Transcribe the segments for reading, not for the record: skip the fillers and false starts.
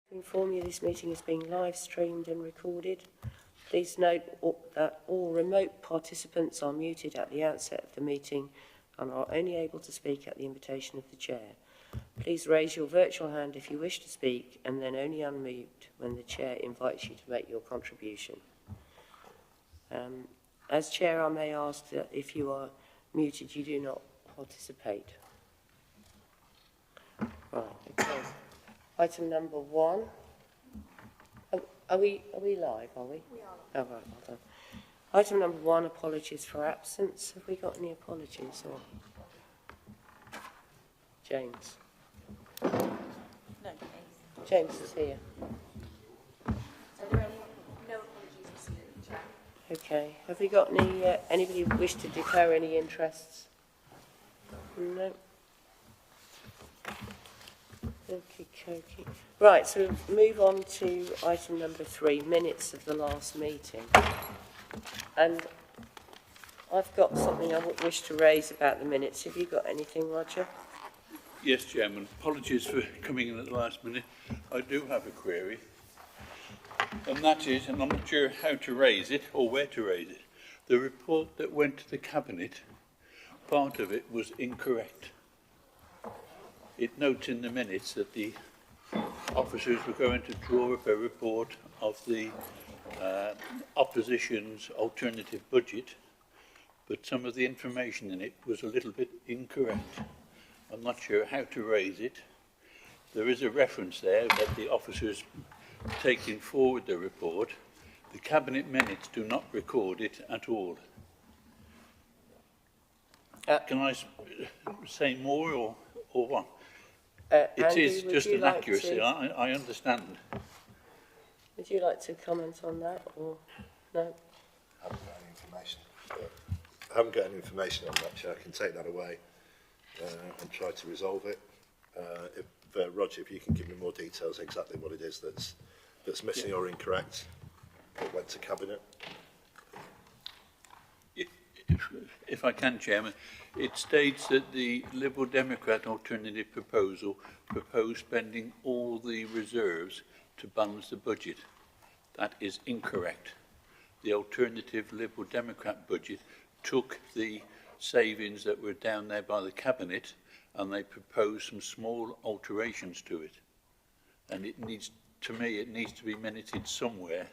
To inform you this meeting is being live streamed and recorded. Please note that all remote participants are muted at the outset of the meeting and are only able to speak at the invitation of the chair. Please raise your virtual hand if you wish to speak and then only unmute when the chair invites you to make your contribution. As chair, I may ask that if you are muted, you do not participate. Right, okay. Item number 1. Are we live, are we? We are. Oh, right, well done. Item number 1, apologies for absence. Have we got any apologies? Or James? No. James is here. So there are no apologies received, Chair. Okay. Have we got any anybody wish to declare any interests? No. Okay. Right, so move on to item number 3, minutes of the last meeting. And I've got something I wish to raise about the minutes. Have you got anything, Roger? Yes, Chairman. Apologies for coming in at the last minute. I do have a query. And that is, and I'm not sure how to raise it or where to raise it, the report that went to the Cabinet, part of it was incorrect. It notes in the minutes that the officers were going to draw up a report of the opposition's alternative budget, but some of the information in it was a little bit incorrect. I'm not sure how to raise it. There is a reference there that the officers taking forward the report. The Cabinet minutes do not record it at all. Can I say more or what? It Andy, is just an like accuracy, I understand. Would you like to comment on that, or no? I haven't got any information on that, Chair. I can take that away and try to resolve it. Roger, if you can give me more details exactly what it is that's missing or incorrect, it went to Cabinet. If I can, Chairman, it states that the Liberal Democrat alternative proposal proposed spending all the reserves to balance the budget. That is incorrect. The alternative Liberal Democrat budget took the savings that were down there by the Cabinet and they proposed some small alterations to it. And it needs, to me, it needs to be minuted somewhere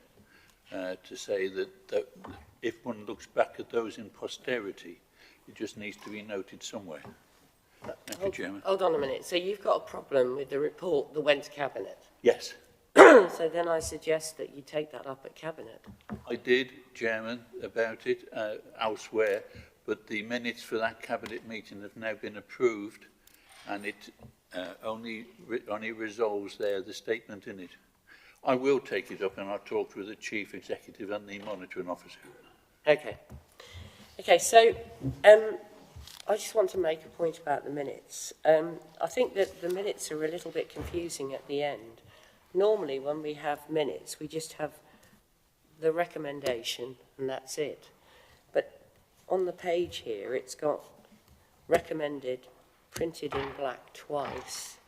to say that if one looks back at those in posterity, it just needs to be noted somewhere. Thank you, Chairman. Hold on a minute. So you've got a problem with the report that went to Cabinet? Yes. So then I suggest that you take that up at Cabinet. I did, Chairman, about it elsewhere, but the minutes for that Cabinet meeting have now been approved and it only resolves there the statement in it. I will take it up and I'll talk with the Chief Executive and the Monitoring Officer. Okay. Okay, so I just want to make a point about the minutes. I think that the minutes are a little bit confusing at the end. Normally, when we have minutes, we just have the recommendation and that's it. But on the page here, it's got recommended printed in black twice.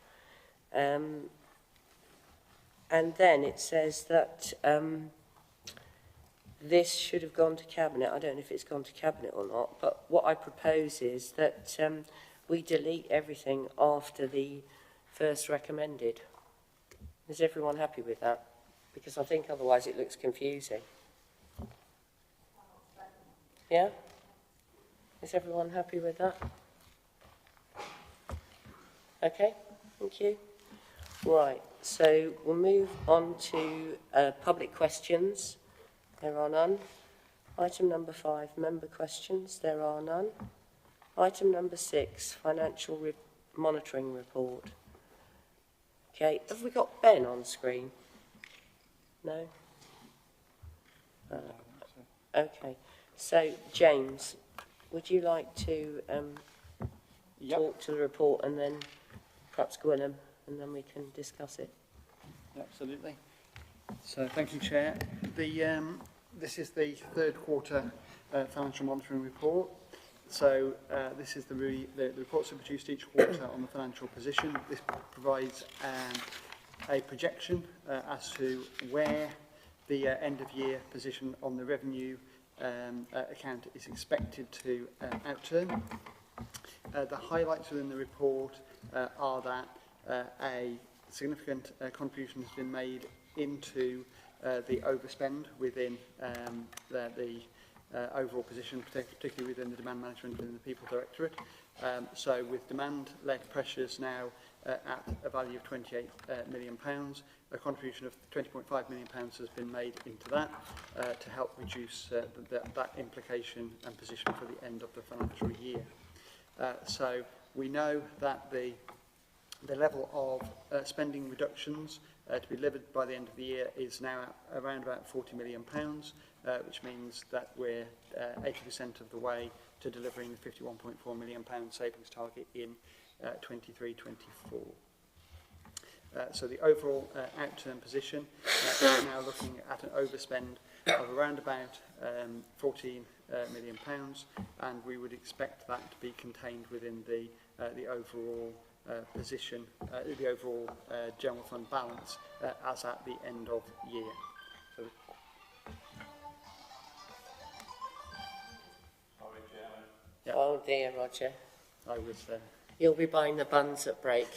And then it says that this should have gone to Cabinet. I don't know if it's gone to Cabinet or not, but what I propose is that we delete everything after the first recommended. Is everyone happy with that? Because I think otherwise it looks confusing. Yeah? Is everyone happy with that? Okay, thank you. Right, so we'll move on to public questions. There are none. Item number 5, member questions. There are none. Item number 6, financial monitoring report. Okay, have we got Ben on screen? No? Okay, so James, would you like to talk to the report and then perhaps Gwynam, and then we can discuss it? Absolutely. So thank you, Chair. This is the third quarter financial monitoring report. So this is the reports are produced each quarter on the financial position. This provides a projection as to where the end-of-year position on the revenue account is expected to outturn. The highlights within the report are that a significant contribution has been made into the overspend within the overall position, particularly within the demand management within the People Directorate. So with demand-led pressures now at a value of £28 million, a contribution of £20.5 million has been made into that to help reduce that implication and position for the end of the financial year. So we know that the level of spending reductions to be delivered by the end of the year is now at around about £40 million, which means that we're 80% of the way to delivering the £51.4 million savings target in 23-24. So the overall outturn position is now looking at an overspend of around about £14 million, and we would expect that to be contained within the overall position, the overall general fund balance as at the end of year. So yeah. Oh dear, Roger. I was You'll be buying the buns at break.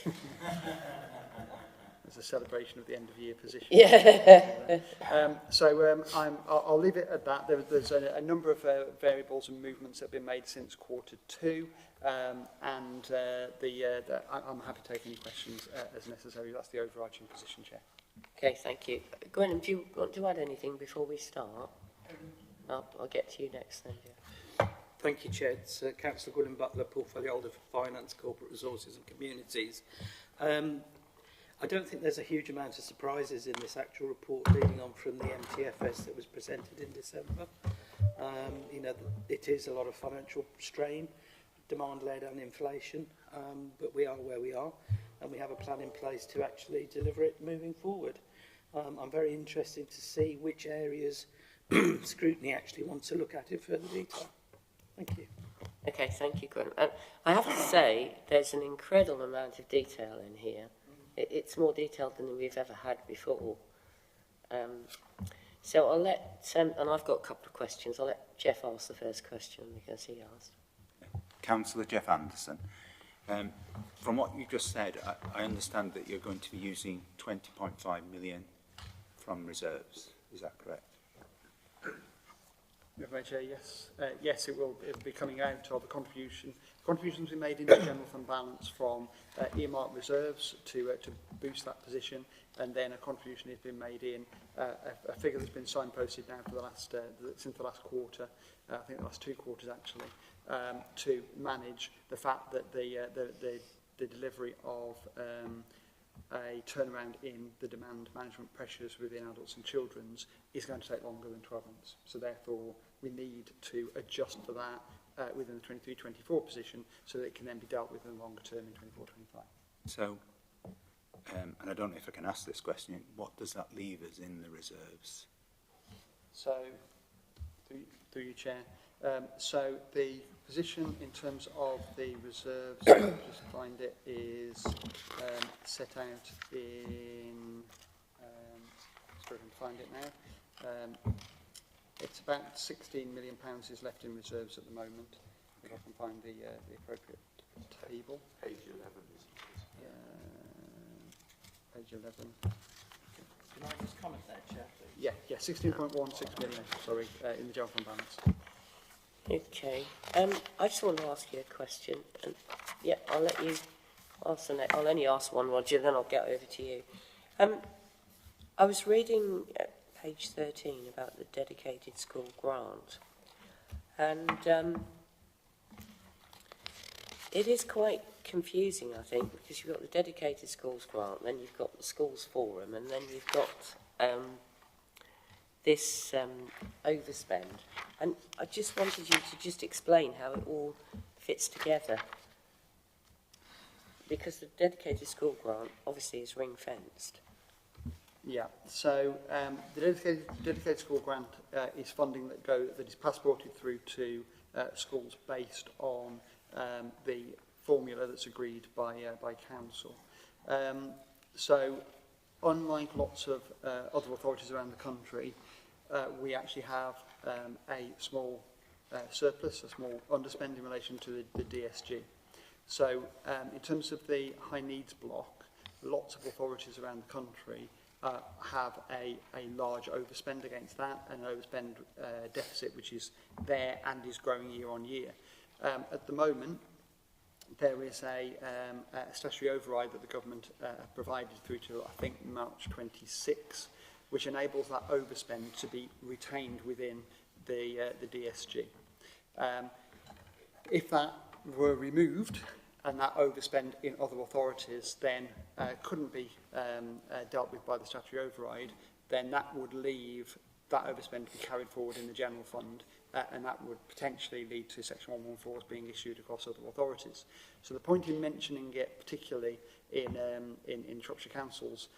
as a celebration of the end of year position. Yeah. I'll leave it at that. There's a number of variables and movements that have been made since quarter two, and I'm happy to take any questions as necessary. That's the overarching position, Chair. Okay, thank you. Gwen, do you want to add anything before we start? I'll get to you next then, yeah. Thank you, Chair. It's Councillor Gwilym Butler, Portfolio Holder for Finance, Corporate Resources and Communities. I don't think there's a huge amount of surprises in this actual report leading on from the MTFS that was presented in December. It is a lot of financial strain, demand-led and inflation, but we are where we are and we have a plan in place to actually deliver it moving forward. I'm very interested to see which areas Scrutiny actually wants to look at in further detail. Thank you. Okay, thank you, Gwen. And I have to say, there's an incredible amount of detail in here. It's more detailed than we've ever had before. So I'll let, and I've got a couple of questions. I'll let Jeff ask the first question because he asked. Councillor Jeff Anderson. From what you just said, I understand that you're going to be using 20.5 million from reserves. Is that correct? Yes. Yes, it will be coming out of the contributions we made into general fund balance from earmarked reserves to boost that position, and then a contribution has been made in a figure that's been signposted now for the last since the last quarter, I think the last 2 quarters actually, to manage the fact that the delivery of a turnaround in the demand management pressures within adults and children's is going to take longer than 12 months. So therefore, we need to adjust for that within the 23-24 position so that it can then be dealt with in the longer term in 24-25. So, and I don't know if I can ask this question, what does that leave us in the reserves? So, through you, Chair. So the position in terms of the reserves, just find it, is set out in, struggling to find it now. It's about £16 million is left in reserves at the moment. If I can find the appropriate table. Page 11 is page 11. Can I just comment there, Chair, please? Yeah, 16.16 million, sorry, in the general fund balance. Okay. I just want to ask you a question. And yeah, I'll let you ask the next. I'll only ask one, Roger, then I'll get over to you. I was reading at page 13 about the dedicated school grant, and it is quite confusing, I think, because you've got the dedicated schools grant, then you've got the schools forum, and then you've got this overspend. And I just wanted you to just explain how it all fits together. Because the dedicated school grant obviously is ring-fenced. Yeah, so the dedicated school grant is funding that is passported through to schools based on the formula that's agreed by council. So unlike lots of other authorities around the country, we actually have a small surplus, a small underspend in relation to the DSG. So in terms of the high needs block, lots of authorities around the country have a large overspend against that, and an overspend deficit which is there and is growing year on year. At the moment, there is a statutory override that the government provided through to, I think, March 26, which enables that overspend to be retained within the DSG. If that were removed, and that overspend in other authorities then couldn't be dealt with by the statutory override, then that would leave that overspend to be carried forward in the general fund, and that would potentially lead to Section 114s being issued across other authorities. So the point in mentioning it, particularly in Shropshire Council's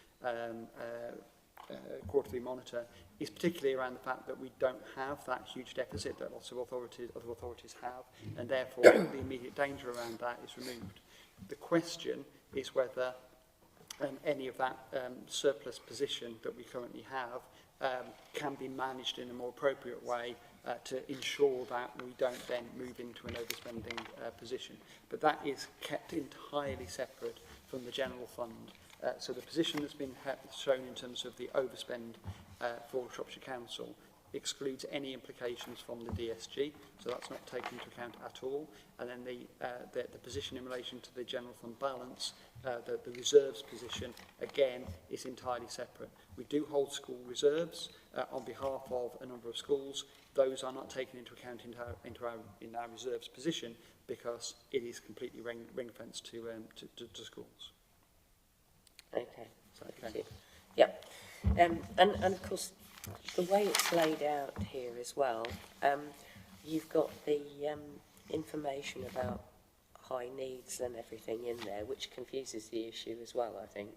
quarterly monitor, is particularly around the fact that we don't have that huge deficit that lots of other authorities have, and therefore the immediate danger around that is removed. The question is whether any of that surplus position that we currently have can be managed in a more appropriate way to ensure that we don't then move into an overspending position. But that is kept entirely separate from the general fund. So the position that's been shown in terms of the overspend for Shropshire Council excludes any implications from the DSG, so that's not taken into account at all. And then the position in relation to the general fund balance, the reserves position, again, is entirely separate. We do hold school reserves on behalf of a number of schools. Those are not taken into account in our reserves position because it is completely ring-fenced to schools. Okay, thank you. Yeah, and of course, the way it's laid out here as well, you've got the information about high needs and everything in there, which confuses the issue as well, I think,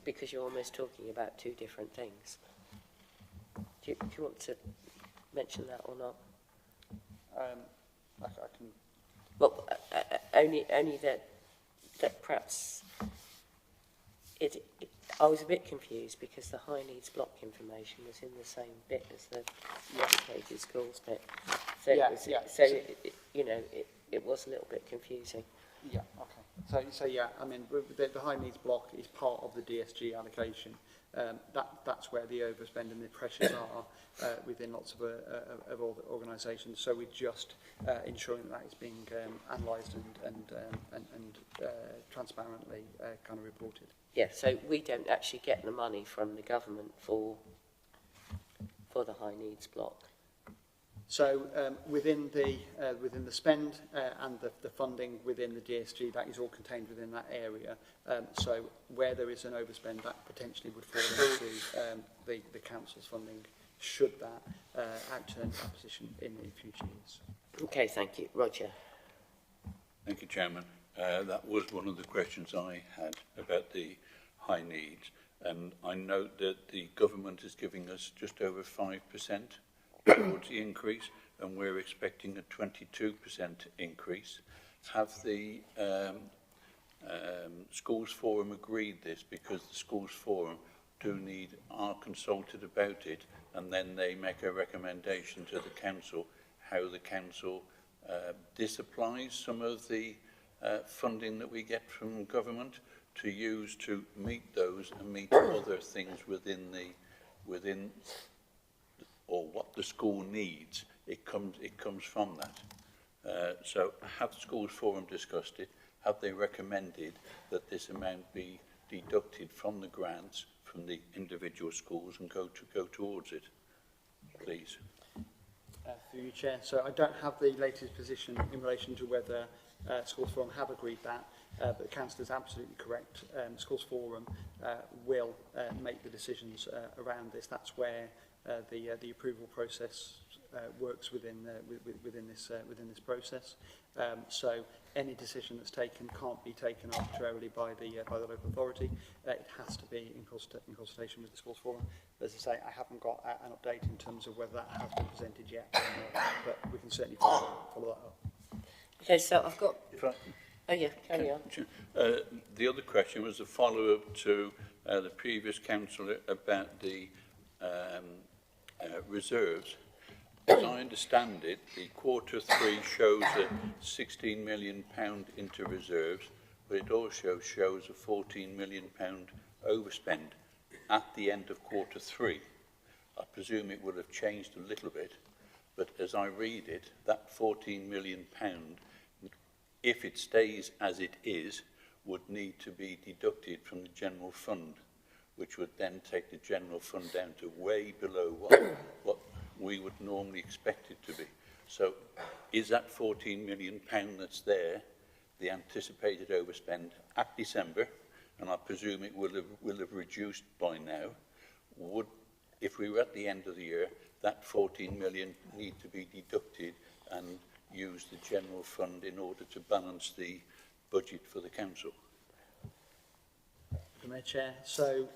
because you're almost talking about two different things. Do you want to mention that or not? I can. Well, only that perhaps I was a bit confused because the high needs block information was in the same bit as the educated schools bit. So it was a little bit confusing. Yeah, okay. So yeah, I mean, the high needs block is part of the DSG allocation. That's where the overspend and the pressures are within lots of organisations. So we're just ensuring that is being analysed and transparently kind of reported. Yeah, so we don't actually get the money from the government for the high needs block. So within the spend and the funding within the DSG, that is all contained within that area. So where there is an overspend, that potentially would fall into the council's funding should that outturn that position in future years. Okay, thank you. Roger. Thank you, Chairman. That was one of the questions I had about the high needs, and I note that the government is giving us just over 5% towards the increase, and we're expecting a 22% increase. Have the Schools Forum agreed this? Because the Schools Forum are consulted about it, and then they make a recommendation to the council how the council disapplies some of the funding that we get from government to use to meet those and meet other things within or what the school needs. It comes from that. So have the Schools Forum discussed it? Have they recommended that this amount be deducted from the grants from the individual schools and go towards it, please? Through you, Chair. So I don't have the latest position in relation to whether Schools Forum have agreed that, but the Council is absolutely correct. Schools Forum will make the decisions around this. That's where the approval process works within this process. So any decision that's taken can't be taken arbitrarily by the local authority. It has to be in consultation with the Schools Forum. As I say, I haven't got an update in terms of whether that has been presented yet, but we can certainly follow that up. Okay, so I've got... If I, Oh yeah, carry on. The other question was a follow-up to the previous councillor about the reserves. As I understand it, the Q3 shows a £16 million into reserves, but it also shows a £14 million overspend at the end of Q3. I presume it would have changed a little bit, but as I read it, that £14 million, if it stays as it is, would need to be deducted from the general fund, which would then take the general fund down to way below what we would normally expect it to be. So is that £14 million that's there, the anticipated overspend at December, and I presume it will have reduced by now, would, if we were at the end of the year, that 14 million need to be deducted and use the general fund in order to balance the budget for the council? Madam Chair, so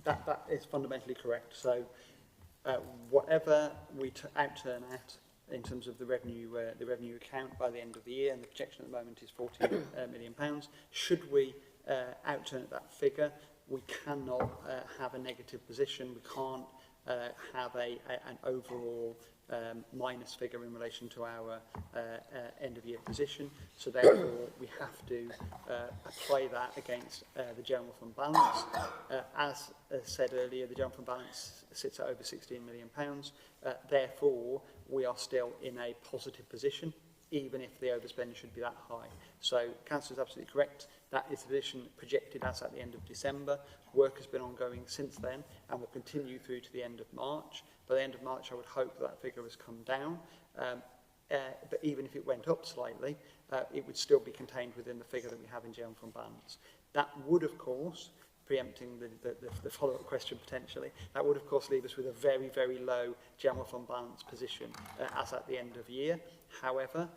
that is fundamentally correct. So whatever we outturn at in terms of the revenue account by the end of the year, and the projection at the moment is £14 million, should we outturn at that figure, we cannot have a negative position. We can't have an overall minus figure in relation to our end of year position. So therefore we have to apply that against the general fund balance. As said earlier, the general fund balance sits at over £16 million. Therefore we are still in a positive position, even if the overspend should be that high. So Councillor is absolutely correct. That is the position projected as at the end of December. Work has been ongoing since then and will continue through to the end of March. By the end of March, I would hope that figure has come down. But even if it went up slightly, it would still be contained within the figure that we have in general fund balance. That would, of course, preempting the follow-up question potentially, that would, of course, leave us with a very, very low general fund balance position as at the end of year. However,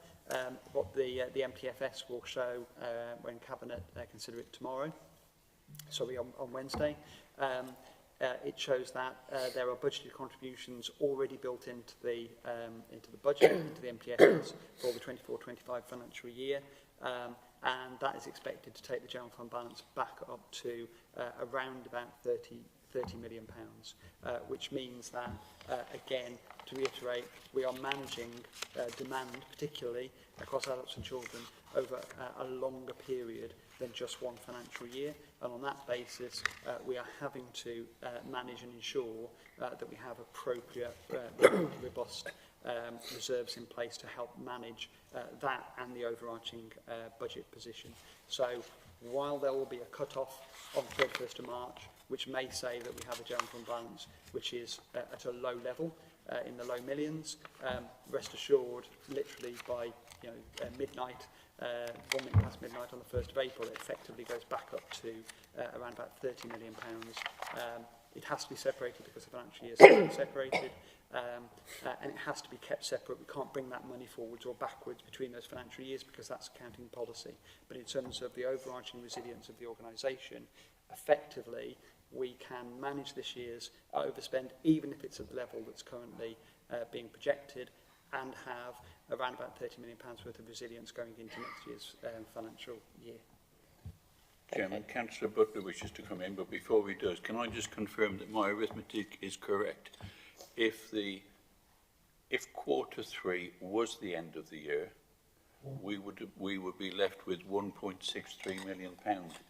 what the MTFS will show when Cabinet consider it tomorrow, sorry, on Wednesday, it shows that there are budgeted contributions already built into the budget, into the MTFS for the 24-25 financial year, and that is expected to take the general fund balance back up to around about £30 million, which means that, again, to reiterate, we are managing demand, particularly across adults and children, over a longer period than just one financial year. And on that basis, we are having to manage and ensure that we have appropriate, robust reserves in place to help manage that and the overarching budget position. So while there will be a cut-off on the 31st of March, which may say that we have a general fund balance which is at a low level, in the low millions, rest assured, literally by midnight, 1 minute past midnight on the 1st of April, it effectively goes back up to around about £30 million. It has to be separated because the financial year is separated, and it has to be kept separate. We can't bring that money forwards or backwards between those financial years because that's accounting policy. But in terms of the overarching resilience of the organisation, effectively, we can manage this year's overspend, even if it's at the level that's currently being projected, and have around about £30 million worth of resilience going into next year's financial year. Chairman, Councillor Butler wishes to come in, but before he does, can I just confirm that my arithmetic is correct? If Q3 was the end of the year, we would be left with £1.63 million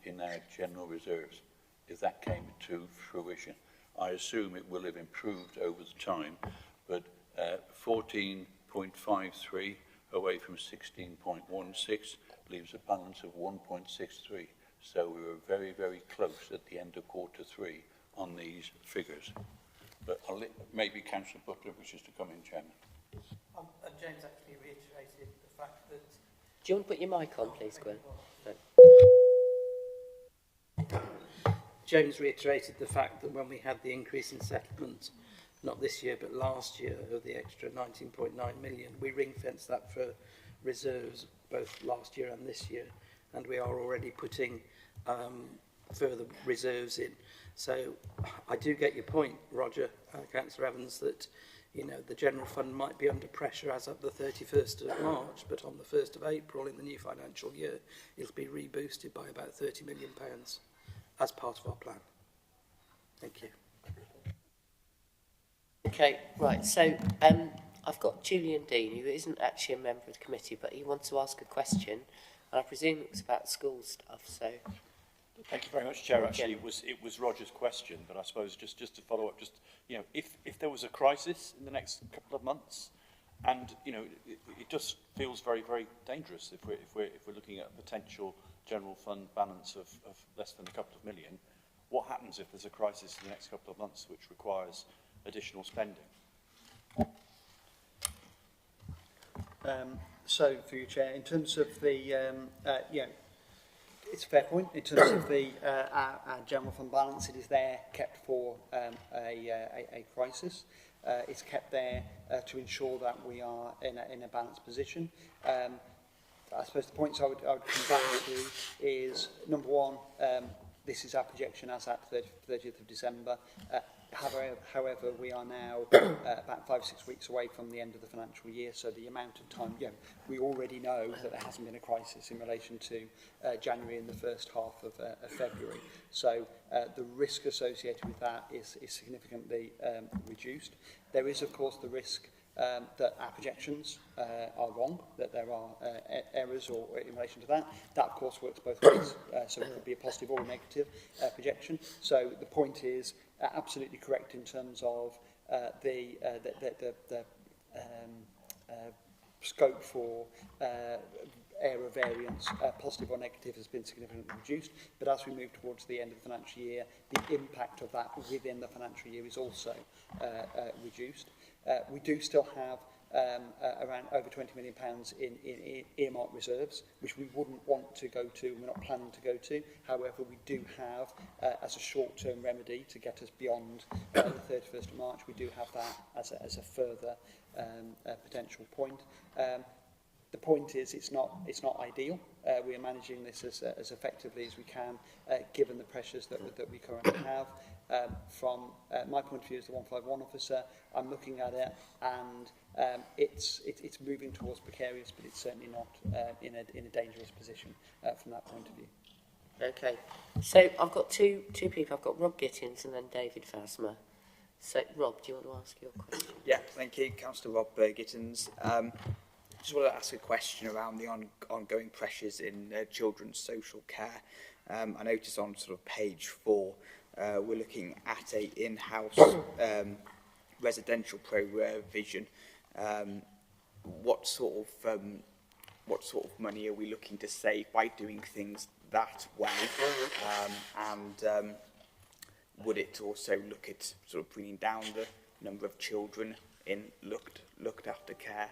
in our general reserves, if that came to fruition. I assume it will have improved over the time, but 14.53 away from 16.16 leaves a balance of 1.63. So we were very, very close at the end of Q3 on these figures. But maybe Councillor Butler wishes to come in, Chairman. James actually reiterated the fact that... Do you want to put your mic on, please, Gwen? No. James reiterated the fact that when we had the increase in settlement, not this year but last year, of the extra 19.9 million, we ring-fenced that for reserves both last year and this year, and we are already putting further reserves in. So I do get your point, Roger, Councillor Evans, that the general fund might be under pressure as of the 31st of March, but on the 1st of April in the new financial year, it'll be reboosted by about £30 million as part of our plan. Thank you. Okay, right, so I've got Julian Dean, who isn't actually a member of the committee, but he wants to ask a question, and I presume it was about school stuff, so... Thank you very much, Chair. Actually, it was Roger's question, but I suppose just to follow up, if there was a crisis in the next couple of months, and it just feels very, very dangerous if we're looking at a potential general fund balance of less than a couple of million. What happens if there's a crisis in the next couple of months which requires additional spending? So, for you, Chair, in terms of the, it's a fair point. In terms of the our general fund balance, it is there kept for a crisis. It's kept there to ensure that we are in a balanced position. I suppose the points I would come back to is, number one, this is our projection as at 30th of December. However, we are now about 5 or 6 weeks away from the end of the financial year, so the amount of time, we already know that there hasn't been a crisis in relation to January and the first half of February. So the risk associated with that is significantly reduced. There is, of course, the risk that our projections are wrong, that there are errors or in relation to that. That, of course, works both ways, so it could be a positive or a negative projection. So the point is absolutely correct in terms of the scope for error variance, positive or negative, has been significantly reduced. But as we move towards the end of the financial year, the impact of that within the financial year is also reduced. We do still have around over £20 million in earmarked reserves, which we wouldn't want to go to, and we're not planning to go to. However, we do have, as a short-term remedy to get us beyond the 31st of March, we do have that as a further potential point. The point is, it's not ideal. We are managing this as effectively as we can, given the pressures that we currently have. From my point of view as the 151 officer, I'm looking at it, and it's moving towards precarious, but it's certainly not in a dangerous position from that point of view. Okay, so I've got two people. I've got Rob Gittins and then David Phasma. So, Rob, do you want to ask your question? Yeah, thank you. Councillor Rob Gittins. I just want to ask a question around the ongoing pressures in children's social care. I noticed on sort of page 4, we're looking at a in-house residential provision. What sort of money are we looking to save by doing things that way? And would it also look at sort of bringing down the number of children in looked after care?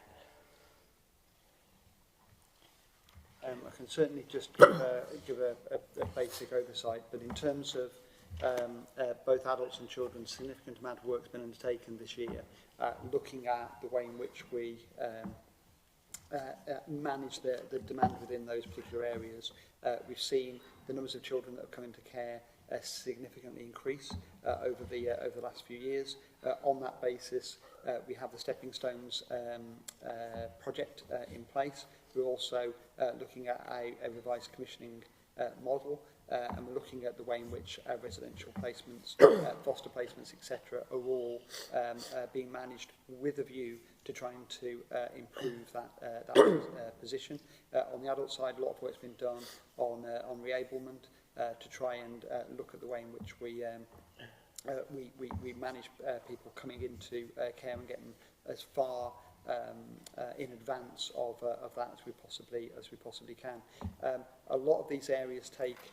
I can certainly just give a basic oversight, but in terms of both adults and children, a significant amount of work has been undertaken this year, looking at the way in which we manage the demand within those particular areas. We've seen the numbers of children that have come into care significantly increase over the last few years. On that basis, we have the Stepping Stones project in place. We're also looking at a revised commissioning model, and we're looking at the way in which residential placements, foster placements, etc., are all being managed with a view to trying to improve that position. On the adult side, a lot of work's been done on reablement to try and look at the way in which we manage people coming into care and getting as far in advance of that as we possibly can. A lot of these areas take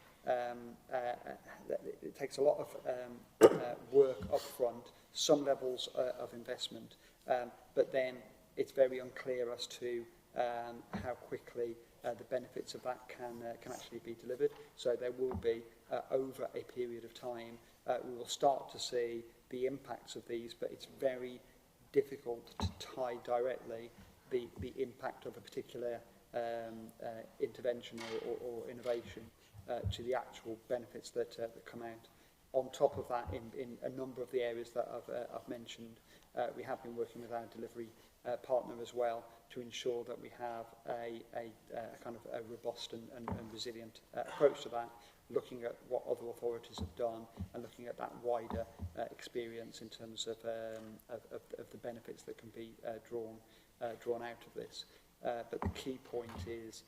it takes a lot of work up front, some levels of investment, but then it's very unclear as to how quickly the benefits of that can actually be delivered. So there will be over a period of time we will start to see the impacts of these, but it's very difficult to tie directly the impact of a particular intervention or innovation to the actual benefits that come out. On top of that, in a number of the areas that I've mentioned, we have been working with our delivery partner as well to ensure that we have a kind of a robust and resilient approach to that. looking at what other authorities have done and looking at that wider experience in terms of the benefits that can be drawn out of this. But the key point is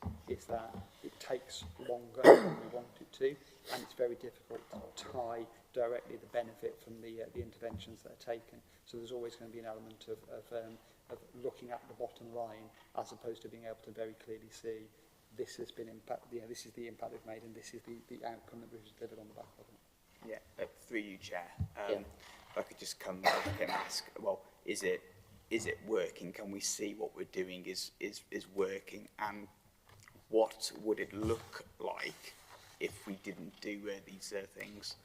that it takes longer than we want it to, and it's very difficult to tie directly the benefit from the interventions that are taken. So there's always going to be an element of looking at the bottom line as opposed to being able to very clearly see this has been impact. This is the impact we've made, and this is the outcome that we've delivered on the back of it. Yeah, through you, Chair. If I could just come back and ask, well, is it working? Can we see what we're doing is working? And what would it look like if we didn't do these things?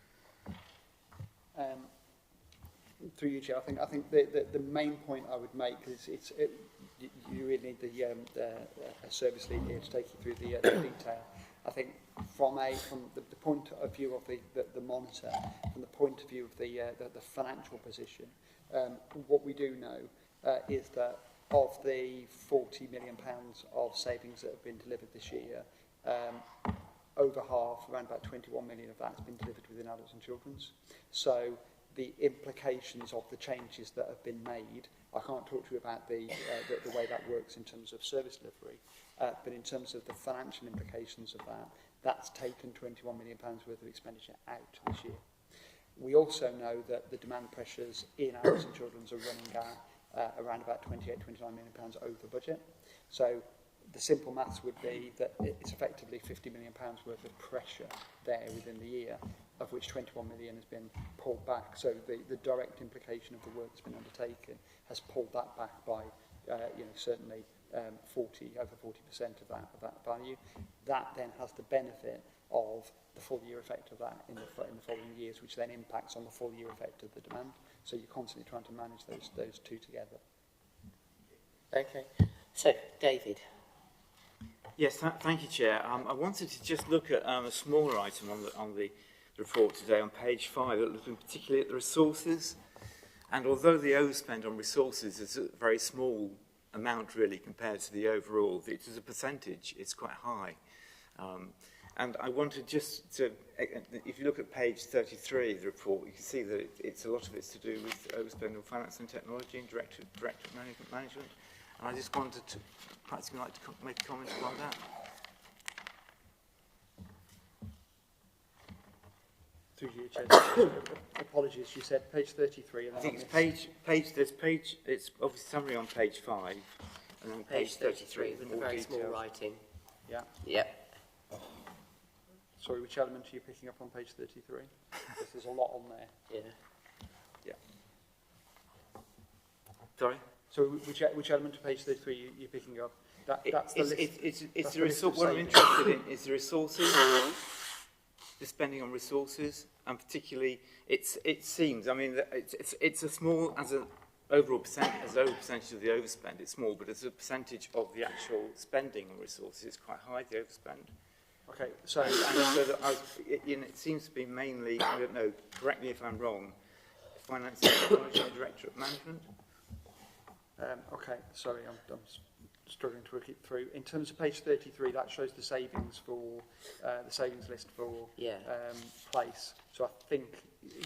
Through you, Chair, I think the main point I would make is you really need a service lead here to take you through the detail. I think from the point of view of the monitor, from the point of view of the financial position, what we do know is that of the £40 million of savings that have been delivered this year, over half, around about 21 million of that has been delivered within adults and children's. So the implications of the changes that have been made, I can't talk to you about the way that works in terms of service delivery, but in terms of the financial implications of that, that's taken £21 million worth of expenditure out this year. We also know that the demand pressures in adults and children's are running at around about £28, £29 million over budget. So the simple maths would be that it's effectively £50 million worth of pressure there within the year, of which 21 million has been pulled back. So the direct implication of the work that's been undertaken has pulled that back by, certainly over 40% of that value. That then has the benefit of the full year effect of that in the following years, which then impacts on the full year effect of the demand. So you're constantly trying to manage those two together. Okay. So, David. Yes, thank you, Chair. I wanted to just look at a smaller item on the report today on page 5, looking particularly at the resources. And although the overspend on resources is a very small amount really compared to the overall, it is a percentage, it's quite high. And I wanted just to, if you look at page 33 of the report, you can see that it's a lot of it's to do with overspend on finance and technology and directorate management. And I just wanted to, perhaps you'd like to make a comment about that. Through you, Chair. Apologies, you said page 33. And I think it's it's obviously summary on page 5, and then Page 33 with the very small writing. Yeah. Yep. Sorry, which element are you picking up on page 33? Because there's a lot on there. Yeah. Sorry? So which element of page 33 you're picking up? That's the list. It's the resource. What I'm interested in is the resources, the spending on resources, and particularly it seems. I mean, it's a small as an overall percentage of the overspend. It's small, but as a percentage of the actual spending on resources, it's quite high. The overspend. Okay, so it seems to be mainly. I don't know. Correct me if I'm wrong. Finance and technology and directorate management. okay, sorry, I'm struggling to work it through. In terms of page 33, that shows the savings for the savings list for place. So I think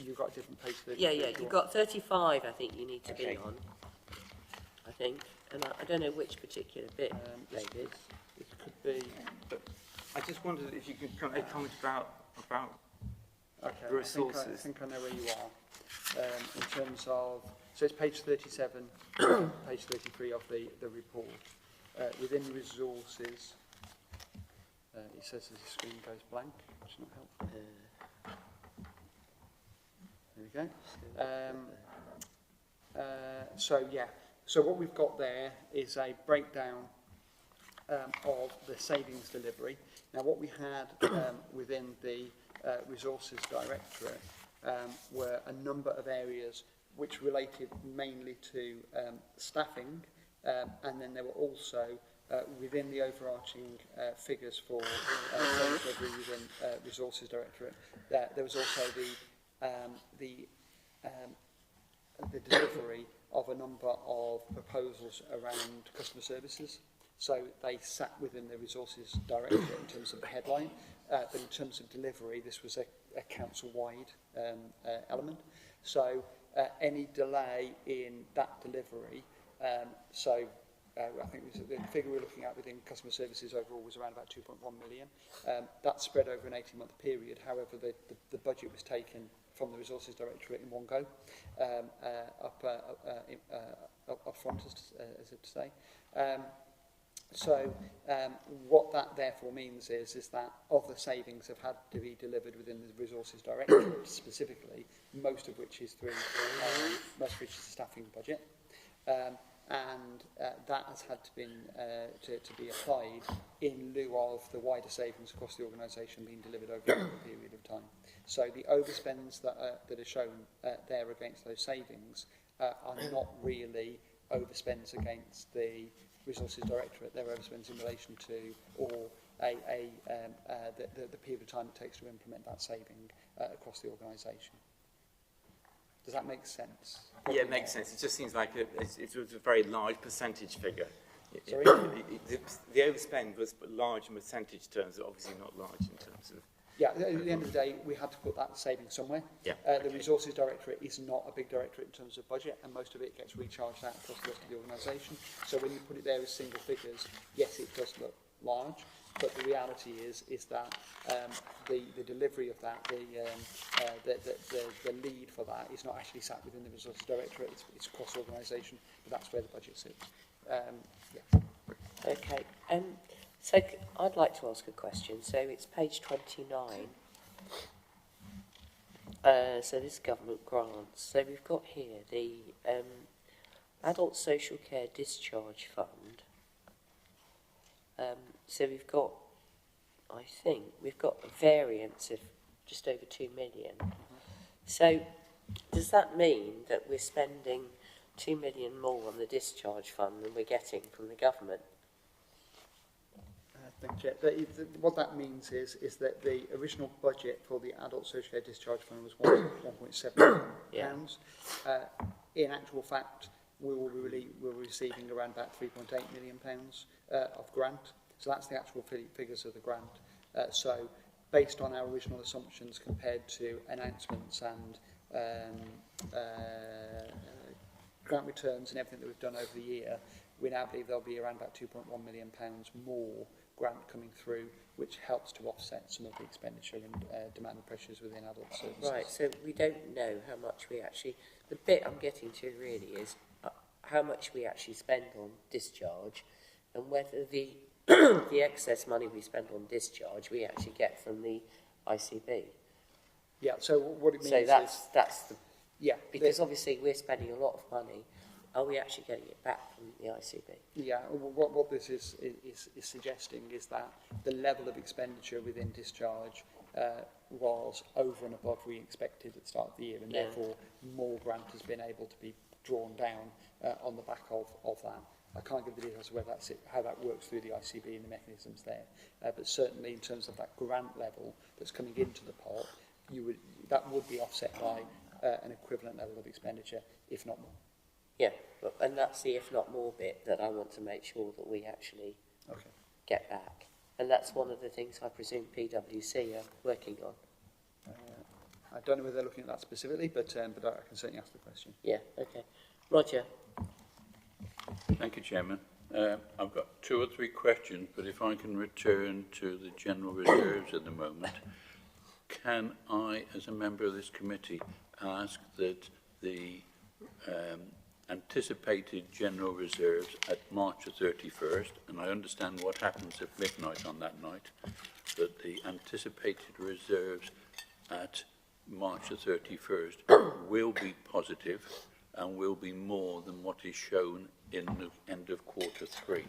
you've got a different page 33. Yeah, you've got 35, I think you need to be on. I think. And I don't know which particular bit, David. It could be... I just wondered if you could comment about okay, resources. I think I know where you are. In terms of... So it's page 37, page 33 of the report. Within resources, it says the screen goes blank, which is not helpful. There we go. So what we've got there is a breakdown of the savings delivery. Now what we had within the resources directorate were a number of areas which related mainly to staffing, and then there were also within the overarching figures for service delivery within resources directorate. There was also the delivery of a number of proposals around customer services. So they sat within the resources directorate in terms of the headline, but in terms of delivery, this was a council-wide element. So any delay in that delivery, I think the figure we're looking at within customer services overall was around about 2.1 million. That's spread over an 18-month period. However, the budget was taken from the Resources Directorate in one go, up front, as it to say. What that therefore means is that of the savings have had to be delivered within the Resources Directorate specifically, most of which is through the staffing budget. That has had to be applied in lieu of the wider savings across the organisation being delivered over a period of time. So the overspends that are shown there against those savings are not really overspends against the Resources Directorate. They're overspends in relation to the period of time it takes to implement that saving across the organisation. Does that make sense? Yeah, it makes sense. It just seems like it was a very large percentage figure. Sorry? The overspend was large in percentage terms, but obviously not large in terms of... Yeah, at the end of the day, we had to put that saving somewhere. Yeah. The Resources Directorate is not a big directorate in terms of budget, and most of it gets recharged out across the rest of the organisation. So when you put it there as single figures, yes, it does look large, but the reality is that the delivery of that, the lead for that is not actually sat within the Resources Directorate, it's across the organisation, but that's where the budget sits. Yeah. Okay. So I'd like to ask a question. So it's page 29. So this is government grants. So we've got here the Adult Social Care Discharge Fund. So we've got, I think, we've got a variance of just over 2 million. So does that mean that we're spending 2 million more on the discharge fund than we're getting from the government? Thank you. What that means is that the original budget for the Adult Social Care Discharge Fund was 1.7 million pounds. In actual fact, we're receiving around about 3.8 million pounds of grant. So that's the actual figures of the grant. So based on our original assumptions compared to announcements and grant returns and everything that we've done over the year, we now believe there'll be around about 2.1 million pounds more grant coming through, which helps to offset some of the expenditure and demand pressures within adult services. Right, so we don't know how much we actually... The bit I'm getting to really is how much we actually spend on discharge and whether the the excess money we spend on discharge we actually get from the ICB. Yeah, so what it means so that's the... Yeah. Because obviously we're spending a lot of money. Are we actually getting it back from the ICB? Yeah, what this is suggesting is that the level of expenditure within discharge was over and above we expected at the start of the year, and therefore more grant has been able to be drawn down on the back of that. I can't give the details of whether that's it, how that works through the ICB and the mechanisms there, but certainly in terms of that grant level that's coming into the pot, that would be offset by an equivalent level of expenditure, if not more. Yeah, and that's the if not more bit that I want to make sure that we actually get back. And that's one of the things I presume PwC are working on. I don't know whether they're looking at that specifically, but I can certainly ask the question. Yeah, okay. Roger. Thank you, Chairman. I've got 2 or 3 questions, but if I can return to the general reserves at the moment, can I, as a member of this committee, ask that the anticipated general reserves at March the 31st, and I understand what happens at midnight on that night, that the anticipated reserves at March the 31st will be positive and will be more than what is shown in the end of quarter 3,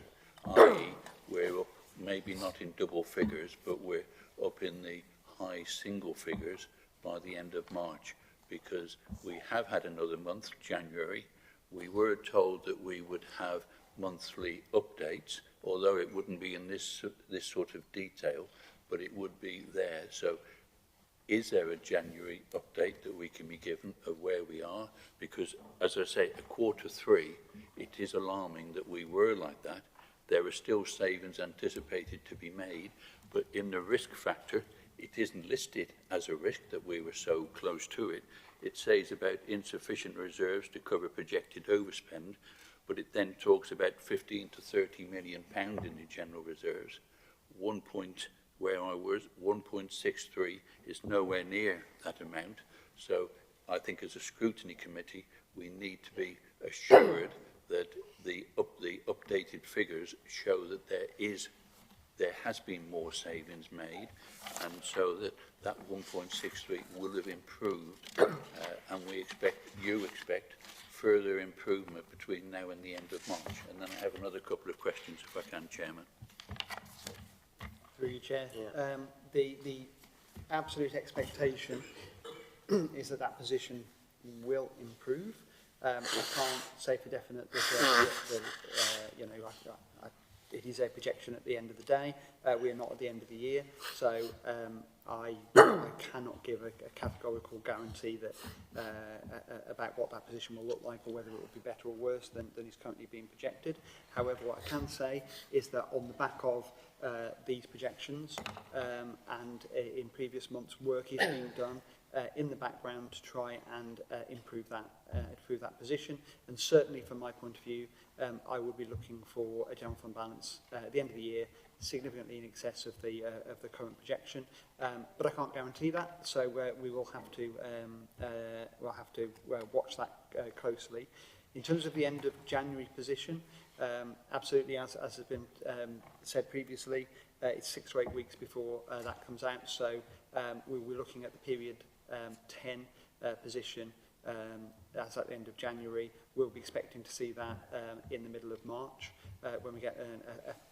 i.e. we're up, maybe not in double figures, but we're up in the high single figures by the end of March, because we have had another month, January. We were told that we would have monthly updates, although it wouldn't be in this sort of detail, but it would be there. So is there a January update that we can be given of where we are? Because, as I say, at quarter 3, it is alarming that we were like that. There are still savings anticipated to be made, but in the risk factor, it isn't listed as a risk that we were so close to it. It says about insufficient reserves to cover projected overspend, but it then talks about 15 to 30 million pound in the general reserves. 1.63 is nowhere near that amount. So I think as a scrutiny committee, we need to be assured that the updated figures show that there has been more savings made, and so that 1.63 will have improved, and you expect further improvement between now and the end of March. And then I have another couple of questions, if I can, Chairman. Through you, Chair. Yeah. The absolute expectation is that that position will improve. I can't say for definite that, you know, it is a projection at the end of the day. We are not at the end of the year, so I cannot give a categorical guarantee that about what that position will look like, or whether it will be better or worse than is currently being projected. However, what I can say is that on the back of these projections and in previous months, work is being done in the background to try and improve that position. And certainly from my point of view, I would be looking for a general fund balance at the end of the year significantly in excess of the current projection, but I can't guarantee that. So we will have to watch that closely. In terms of the end of January position, absolutely, as has been said previously, it's 6 to 8 weeks before that comes out. So we're looking at the period 10 position as at the end of January. We'll be expecting to see that in the middle of March when we get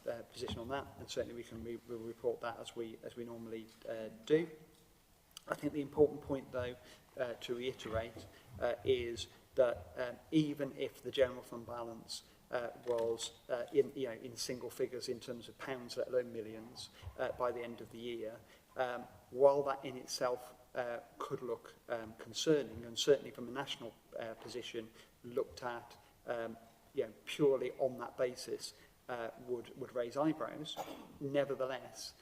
a position on that, and certainly we'll report that as we normally do. I think the important point, though, to reiterate is that even if the general fund balance was in single figures in terms of pounds, let alone millions, by the end of the year, while that in itself could look concerning, and certainly from a national position looked at purely on that basis would raise eyebrows. Nevertheless,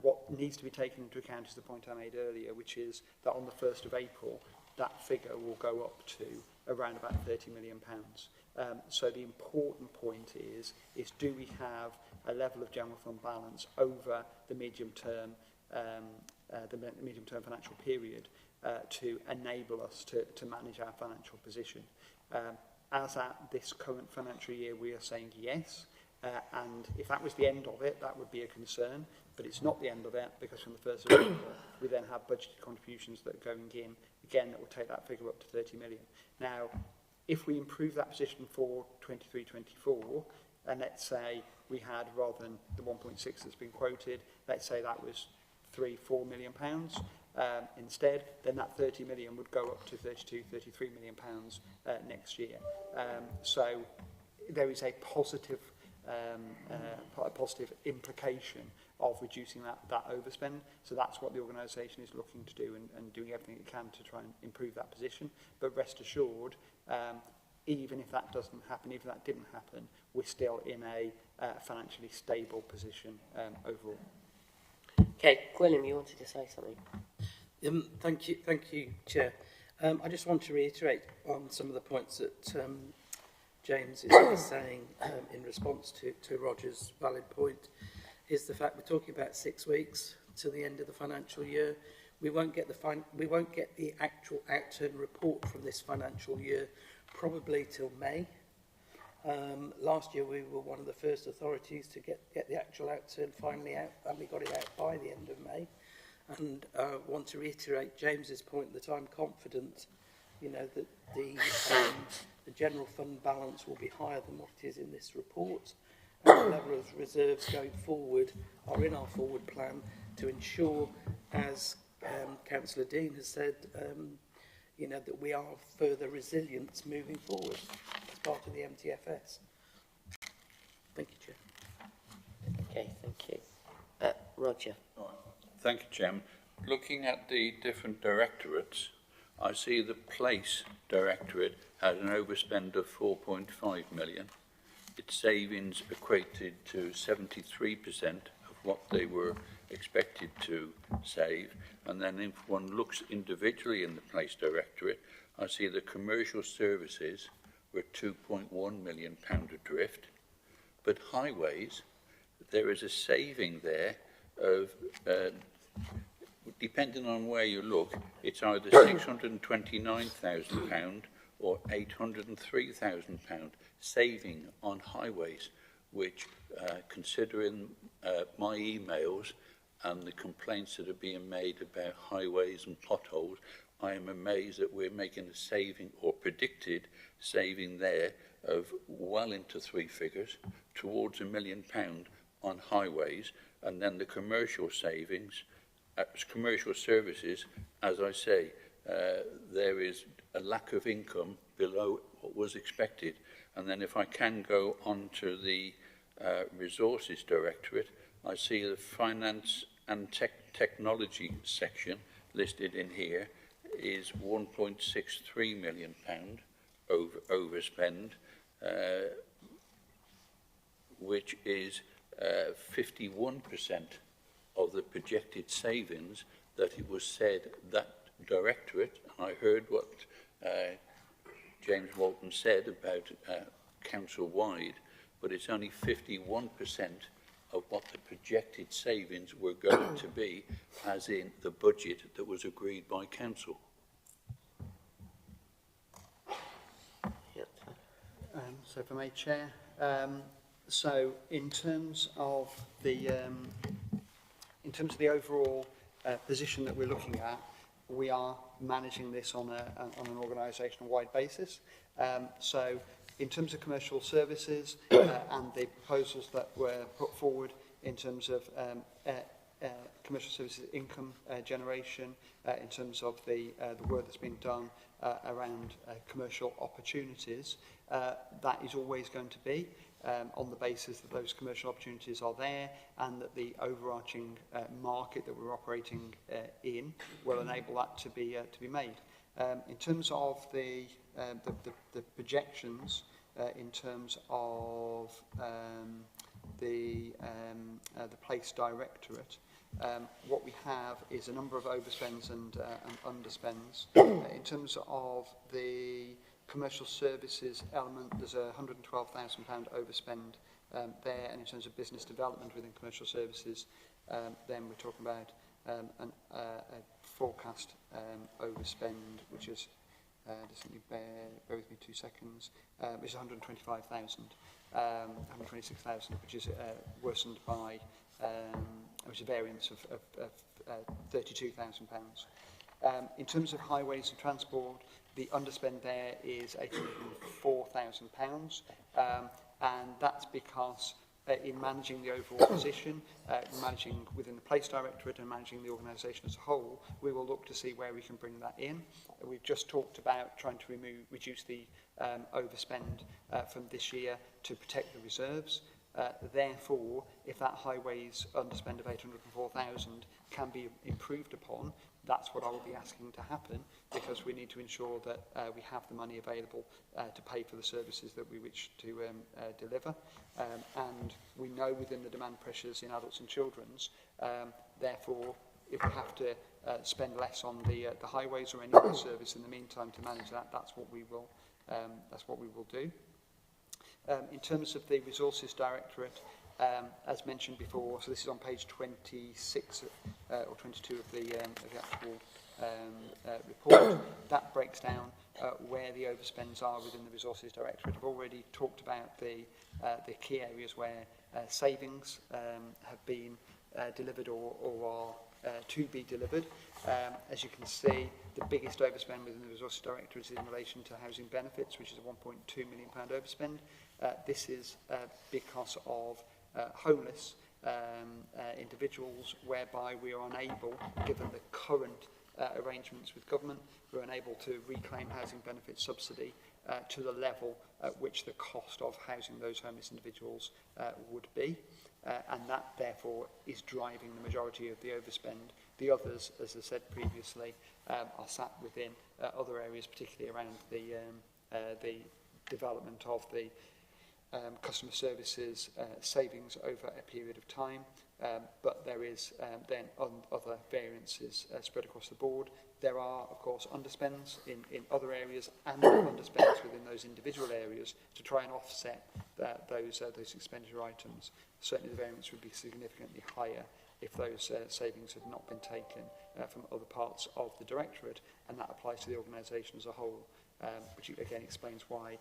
what needs to be taken into account is the point I made earlier, which is that on the 1st of April, that figure will go up to around about £30 million. So the important point is do we have a level of general fund balance over the medium-term financial period to enable us to manage our financial position. As at this current financial year, we are saying yes, and if that was the end of it, that would be a concern, but it's not the end of it, because from the 1st of April, we then have budgeted contributions that are going in, again, that will take that figure up to 30 million. Now, if we improve that position for 23-24, and let's say we had, rather than the 1.6 that's been quoted, let's say that was £3-4 million instead, then that 30 million would go up to 32-33 million pounds next year. So there is a positive implication of reducing that overspend. So that's what the organisation is looking to do, and doing everything it can to try and improve that position. But rest assured, even if that doesn't happen, even if that didn't happen, we're still in a financially stable position overall. Okay, William, you wanted to say something? Thank you, Chair. I just want to reiterate on some of the points that James is saying in response to Roger's valid point, is the fact we're talking about 6 weeks to the end of the financial year. We won't get the actual outturn report from this financial year probably till May. Last year we were one of the first authorities to get the actual outturn finally out, and we got it out by the end of May. And I want to reiterate James's point that I'm confident, that the general fund balance will be higher than what it is in this report. And the level of reserves going forward are in our forward plan to ensure, as Councillor Dean has said, that we are further resilient moving forward as part of the MTFS. Thank you, Chair. Okay, thank you. Roger. Thank you, Chairman. Looking at the different directorates, I see the Place Directorate had an overspend of 4.5 million. Its savings equated to 73% of what they were expected to save. And then if one looks individually in the Place Directorate, I see the commercial services were £2.1 million adrift, but highways, there is a saving there of, depending on where you look, it's either £629,000 or £803,000 saving on highways, which, considering my emails and the complaints that are being made about highways and potholes, I am amazed that we're making a saving or predicted saving there of well into three figures towards £1 million on highways, and then the commercial savings, commercial services, as I say, there is a lack of income below what was expected. And then if I can go on to the Resources Directorate, I see the Finance and Technology section listed in here is £1.63 million overspend, which is 51% of the projected savings that it was said that directorate, and I heard what James Walton said about council-wide, but it's only 51% of what the projected savings were going to be, as in the budget that was agreed by council. So if I may, Chair, so in terms of the overall position that we're looking at, we are managing this on an organisational-wide basis. So in terms of commercial services and the proposals that were put forward in terms of commercial services income generation, in terms of the work that's been done around commercial opportunities, that is always going to be on the basis that those commercial opportunities are there and that the overarching market that we're operating in will enable that to be made. In terms of the projections, in terms of the Place Directorate, what we have is a number of overspends and underspends. In terms of the commercial services element, there's a £112,000 overspend there, and in terms of business development within commercial services, then we're talking about a forecast overspend, which is, just let me bear with me 2 seconds, which is 125,000, 126,000, which is worsened by, which is a variance of £32,000. In terms of highways and transport, the underspend there is £804,000, and that's because in managing the overall position, managing within the Place Directorate and managing the organisation as a whole, we will look to see where we can bring that in. We've just talked about trying to reduce the overspend from this year to protect the reserves. Therefore, if that highways underspend of 804,000 can be improved upon, that's what I will be asking to happen, because we need to ensure that we have the money available to pay for the services that we wish to deliver. And we know within the demand pressures in adults and children's, therefore, if we have to spend less on the highways or any other service in the meantime to manage that, that's what we will do. In terms of the Resources Directorate, as mentioned before, so this is on page 26 or 22 of the actual report. That breaks down where the overspends are within the Resources Directorate. I've already talked about the key areas where savings have been delivered or are to be delivered. As you can see, the biggest overspend within the Resources Directorate is in relation to housing benefits, which is a £1.2 million overspend. This is because of homeless individuals, whereby we are unable, given the current arrangements with government, we're unable to reclaim housing benefit subsidy to the level at which the cost of housing those homeless individuals would be. And that, therefore, is driving the majority of the overspend. The others, as I said previously, are sat within other areas, particularly around the development of the customer services savings over a period of time, but there is then other variances spread across the board. There are, of course, underspends in other areas and underspends within those individual areas to try and offset those expenditure items. Certainly the variance would be significantly higher if those savings had not been taken from other parts of the directorate, and that applies to the organisation as a whole, which again explains why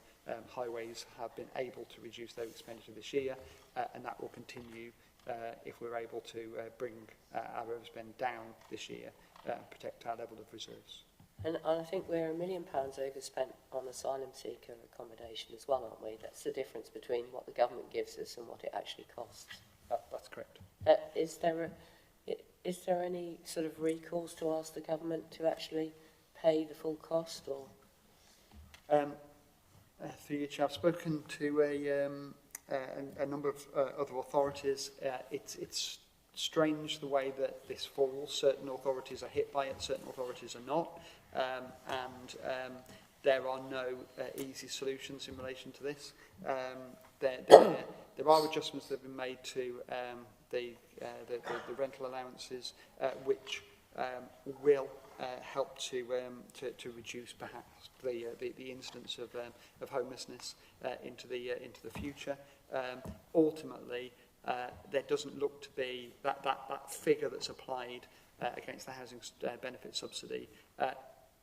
highways have been able to reduce their expenditure this year, and that will continue if we're able to bring our overspend down this year and protect our level of reserves. And I think we're £1 million overspent on asylum seeker accommodation as well, aren't we? That's the difference between what the government gives us and what it actually costs. That's correct. Is there any sort of recourse to ask the government to actually pay the full cost, or? Through you, Chair, I've spoken to a number of other authorities. It's strange the way that this falls. Certain authorities are hit by it, certain authorities are not, and there are no easy solutions in relation to this. There are adjustments that have been made to the rental allowances, which will help to reduce perhaps the incidence of homelessness into the future. Ultimately, there doesn't look to be that figure that's applied against the housing benefit subsidy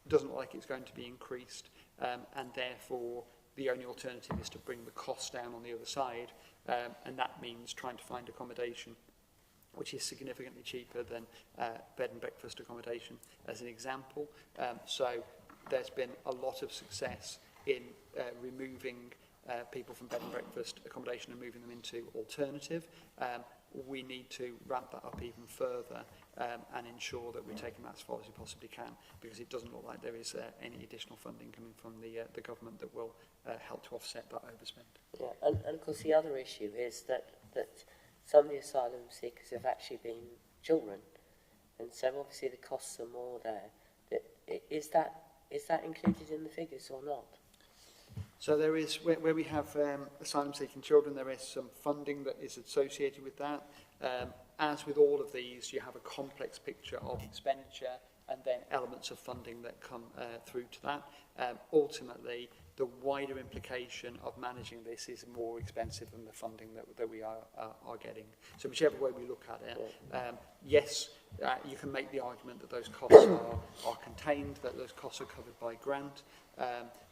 doesn't look like it's going to be increased, and therefore the only alternative is to bring the cost down on the other side, and that means trying to find accommodation which is significantly cheaper than bed and breakfast accommodation, as an example. So there's been a lot of success in removing people from bed and breakfast accommodation and moving them into alternative. We need to ramp that up even further and ensure that we're taking that as far as we possibly can, because it doesn't look like there is any additional funding coming from the government that will help to offset that overspend. Yeah, and of course the other issue is that some of the asylum seekers have actually been children, and so obviously the costs are more there. Is that included in the figures or not? So there is, where we have asylum-seeking children, there is some funding that is associated with that. As with all of these, you have a complex picture of expenditure and then elements of funding that come through to that. Ultimately, the wider implication of managing this is more expensive than the funding that we are getting. So whichever way we look at it, yes, you can make the argument that those costs are contained, that those costs are covered by grant.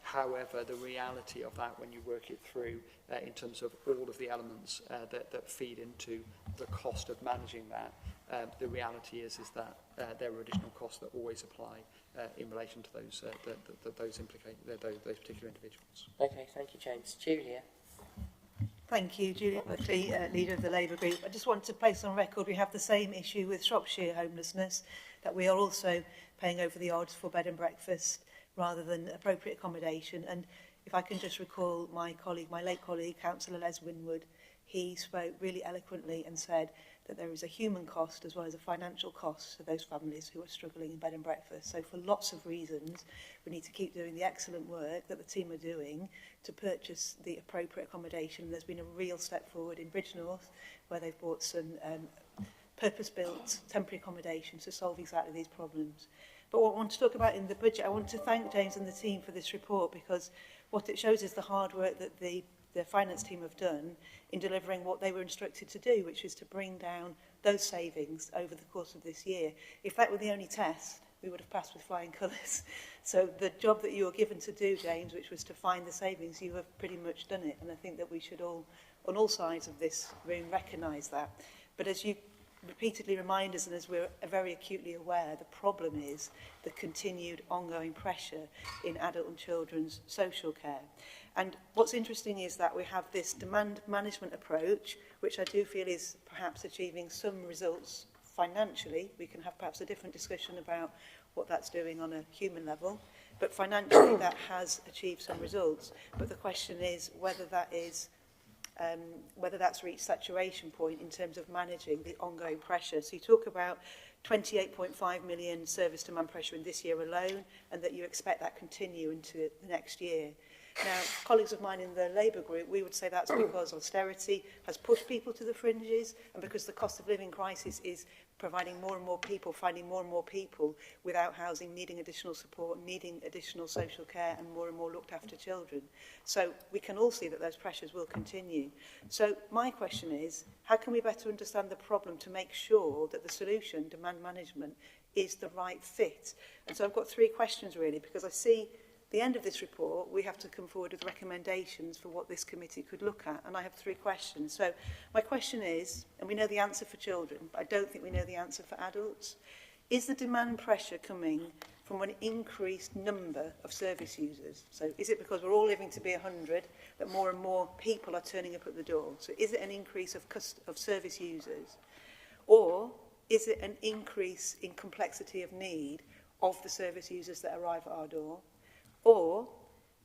However, the reality of that, when you work it through in terms of all of the elements that feed into the cost of managing that, the reality is that there are additional costs that always apply in relation to those particular individuals. Okay, thank you, James. Julia. Thank you, Juliet Buckley, leader of the Labour Group. I just want to place on record we have the same issue with Shropshire homelessness, that we are also paying over the odds for bed and breakfast rather than appropriate accommodation. And if I can just recall my late colleague, Councillor Les Winwood, he spoke really eloquently and said that there is a human cost as well as a financial cost to those families who are struggling in bed and breakfast. So for lots of reasons, we need to keep doing the excellent work that the team are doing to purchase the appropriate accommodation. There's been a real step forward in Bridgenorth, where they've bought some purpose-built temporary accommodation to solve exactly these problems. But what I want to talk about in the budget, I want to thank James and the team for this report, because what it shows is the hard work that the finance team have done in delivering what they were instructed to do, which is to bring down those savings over the course of this year. If that were the only test, we would have passed with flying colours. So the job that you were given to do, James, which was to find the savings, you have pretty much done it. And I think that we should all, on all sides of this room, recognise that. But as you repeatedly remind us, and as we're very acutely aware, the problem is the continued ongoing pressure in adult and children's social care. And what's interesting is that we have this demand management approach, which I do feel is perhaps achieving some results financially. We can have perhaps a different discussion about what that's doing on a human level, but financially that has achieved some results. But the question is whether that is whether that's reached saturation point in terms of managing the ongoing pressure. So you talk about 28.5 million service demand pressure in this year alone, and that you expect that continue into the next year. Now, colleagues of mine in the Labour group, we would say that's because austerity has pushed people to the fringes and because the cost of living crisis is providing more and more people, finding more and more people without housing, needing additional support, needing additional social care and more looked after children. So we can all see that those pressures will continue. So my question is, how can we better understand the problem to make sure that the solution, demand management, is the right fit? And so I've got 3 questions really, because I see the end of this report, we have to come forward with recommendations for what this committee could look at. And I have 3 questions. So my question is, and we know the answer for children, but I don't think we know the answer for adults. Is the demand pressure coming from an increased number of service users? So is it because we're all living to be 100 that more and more people are turning up at the door? So is it an increase of service users? Or is it an increase in complexity of need of the service users that arrive at our door? Or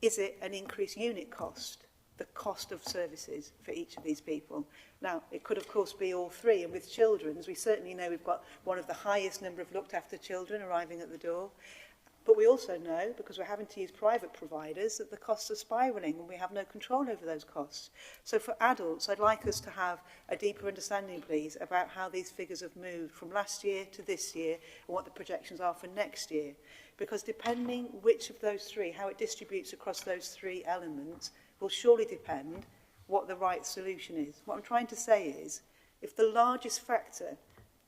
is it an increased unit cost, the cost of services for each of these people? Now, it could, of course, be all 3. And with children's, we certainly know we've got one of the highest number of looked-after children arriving at the door. But we also know, because we're having to use private providers, that the costs are spiralling and we have no control over those costs. So for adults, I'd like us to have a deeper understanding, please, about how these figures have moved from last year to this year and what the projections are for next year. Because depending which of those 3, how it distributes across those 3 elements, will surely depend what the right solution is. What I'm trying to say is, if the largest factor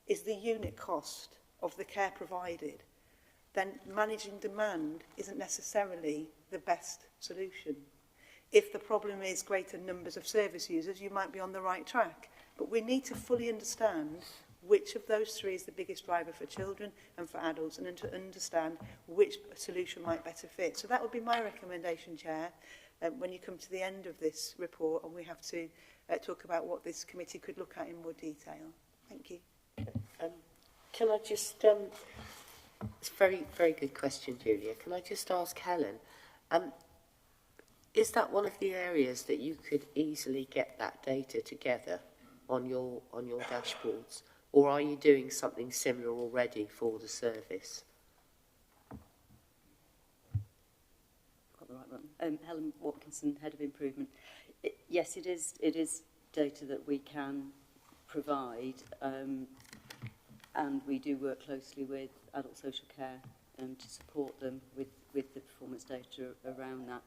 is the unit cost of the care provided, then managing demand isn't necessarily the best solution. If the problem is greater numbers of service users, you might be on the right track. But we need to fully understand which of those 3 is the biggest driver for children and for adults, and then to understand which solution might better fit. So that would be my recommendation, Chair, when you come to the end of this report and we have to talk about what this committee could look at in more detail. Thank you. Can I just... it's a very, very good question, Julia. Can I just ask Helen, is that one of the areas that you could easily get that data together on your dashboards? Or are you doing something similar already for the service? Got the right one. Helen Watkinson, Head of Improvement. Yes, it is data that we can provide, and we do work closely with adult social care to support them with the performance data around that.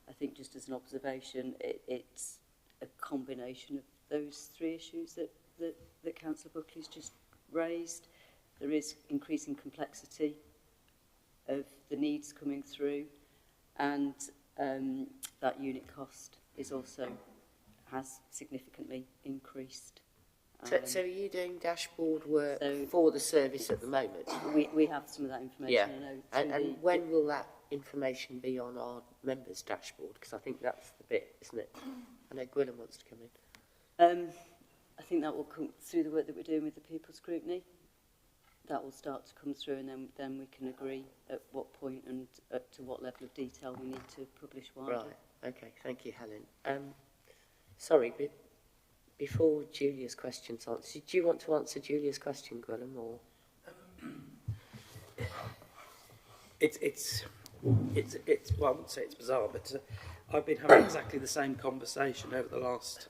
I think just as an observation, it's a combination of those 3 issues that Councillor Buckley's just raised. There is increasing complexity of the needs coming through, and that unit cost is also has significantly increased. So are you doing dashboard work for the service at the moment? We have some of that information. Yeah. And when will that information be on our members' dashboard? Because I think that's the bit, isn't it? I know Gwilym wants to come in. I think that will come through the work that we're doing with the people scrutiny. That will start to come through, and then we can agree at what point and to what level of detail we need to publish widely. Right. Okay. Thank you, Helen. Sorry, before Julia's question's answered, do you want to answer Julia's question, Gwilym, or? It's well, I wouldn't say it's bizarre, but I've been having exactly the same conversation over the last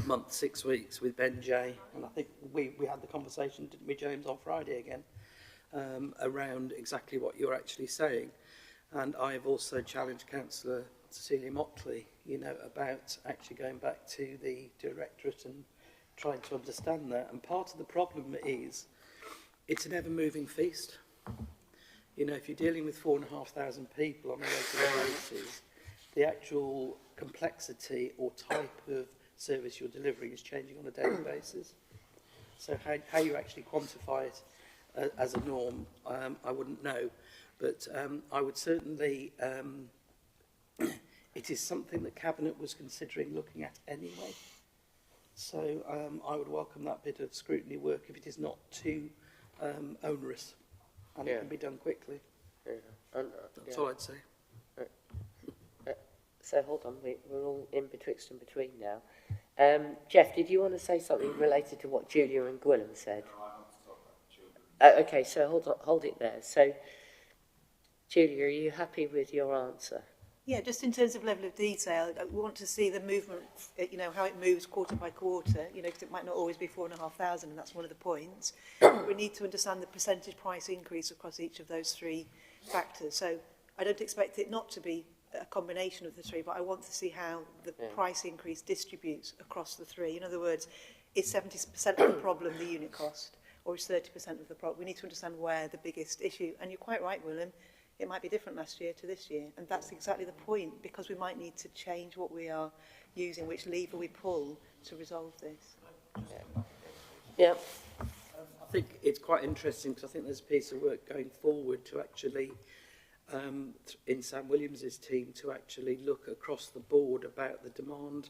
month, 6 weeks with Ben J, and I think we had the conversation, didn't we, James, on Friday again, around exactly what you're actually saying. And I've also challenged Councillor Cecilia Mockley, you know, about actually going back to the directorate and trying to understand that. And part of the problem is it's an ever-moving feast. You know, if you're dealing with 4,500 people on a regular basis, the actual complexity or type of service you're delivering is changing on a daily basis. So how you actually quantify it as a norm, I wouldn't know. But I would certainly, it is something that Cabinet was considering looking at anyway. So I would welcome that bit of scrutiny work if it is not too onerous and it can be done quickly. Yeah. That's all I'd say. So hold on, we're all in betwixt and between now. Jeff, did you want to say something related to what Julia and Gwilym said? No, I want to talk about children. Okay, so hold it there. So, Julia, are you happy with your answer? Yeah, just in terms of level of detail, we want to see the movement, you know, how it moves quarter by quarter, you know, because it might not always be 4,500, and that's one of the points. We need to understand the percentage price increase across each of those three factors. So I don't expect it not to be a combination of the three, but I want to see how the price increase distributes across the three. In other words, is 70% of the problem the unit cost, or is 30% of the problem? We need to understand where the biggest issue, and you're quite right, William, it might be different last year to this year, and that's exactly the point, because we might need to change what we are using, which lever we pull to resolve this. Yeah. I think it's quite interesting because I think there's a piece of work going forward to actually, in Sam Williams's team, to actually look across the board about the demand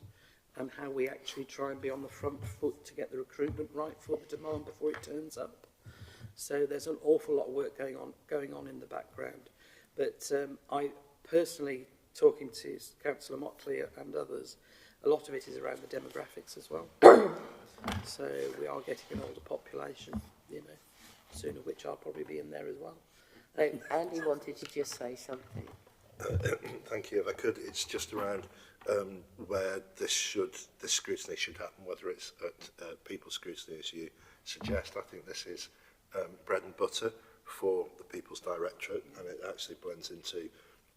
and how we actually try and be on the front foot to get the recruitment right for the demand before it turns up. So there's an awful lot of work going on in the background. But I personally, talking to Councillor Motley and others, a lot of it is around the demographics as well. So we are getting an older population, you know, soon of which I'll probably be in there as well. Andy wanted to just say something. Thank you. If I could, it's just around where this scrutiny should happen, whether it's at People's Scrutiny, as you suggest. I think this is bread and butter for the People's Directorate, and it actually blends into,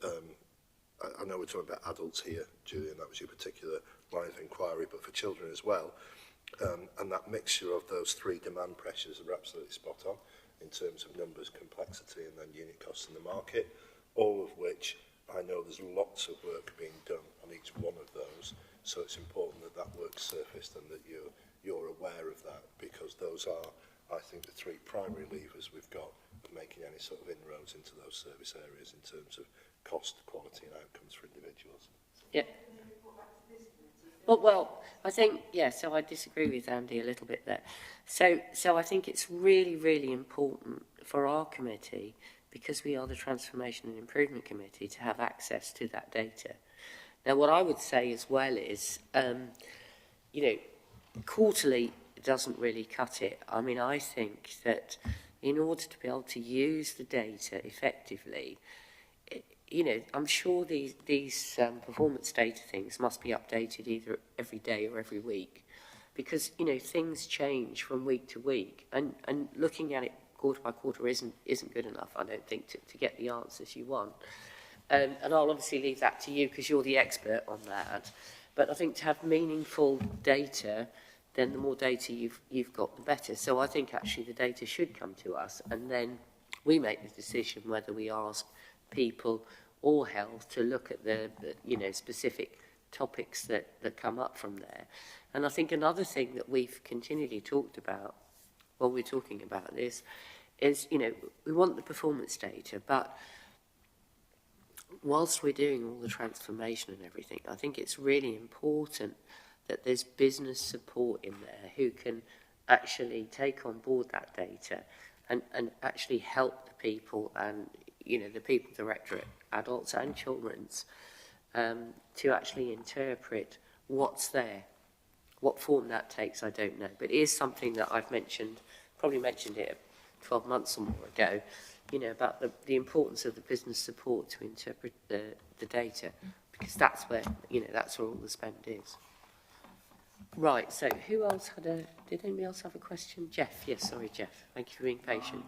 I know we're talking about adults here, Julian, that was your particular line of inquiry, but for children as well. And that mixture of those three demand pressures are absolutely spot on in terms of numbers, complexity, and then unit costs in the market, all of which I know there's lots of work being done on each one of those, so it's important that that work's surfaced and that you're aware of that, because those are, I think, the three primary levers we've got of making any sort of inroads into those service areas in terms of cost, quality and outcomes for individuals. Yeah. Well, I think, yeah, so I disagree with Andy a little bit there. So I think it's really, really important for our committee, because we are the Transformation and Improvement Committee, to have access to that data. Now, what I would say as well is, you know, quarterly doesn't really cut it. I mean, I think that in order to be able to use the data effectively, you know, I'm sure these performance data things must be updated either every day or every week, because, you know, things change from week to week, and looking at it quarter by quarter isn't good enough, I don't think, to get the answers you want. And I'll obviously leave that to you because you're the expert on that. But I think to have meaningful data, then the more data you've got, the better. So I think actually the data should come to us, and then we make the decision whether we ask people or health to look at the you know, specific topics that come up from there. And I think another thing that we've continually talked about while we're talking about this is, you know, we want the performance data, but whilst we're doing all the transformation and everything, I think it's really important that there's business support in there who can actually take on board that data and actually help the people and, you know, the people directorate, adults and children's, to actually interpret what's there. What form that takes, I don't know. But it is something that I've mentioned, probably mentioned it 12 months or more ago, you know, about the importance of the business support to interpret the data, because that's where, you know, that's where all the spend is. Right, so who else did anybody else have a question? Jeff, yes, sorry, Jeff. Thank you for being patient.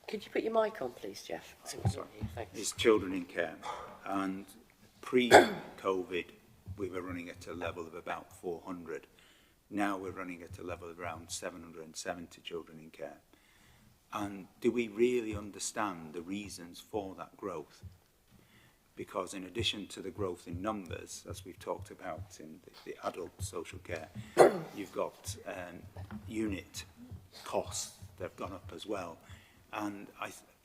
Could you put your mic on, please, Jeff? Sorry. It's children in care. And pre-COVID, we were running at a level of about 400. Now we're running at a level of around 770 children in care. And do we really understand the reasons for that growth? Because in addition to the growth in numbers, as we've talked about in the adult social care, you've got unit costs that have gone up as well. And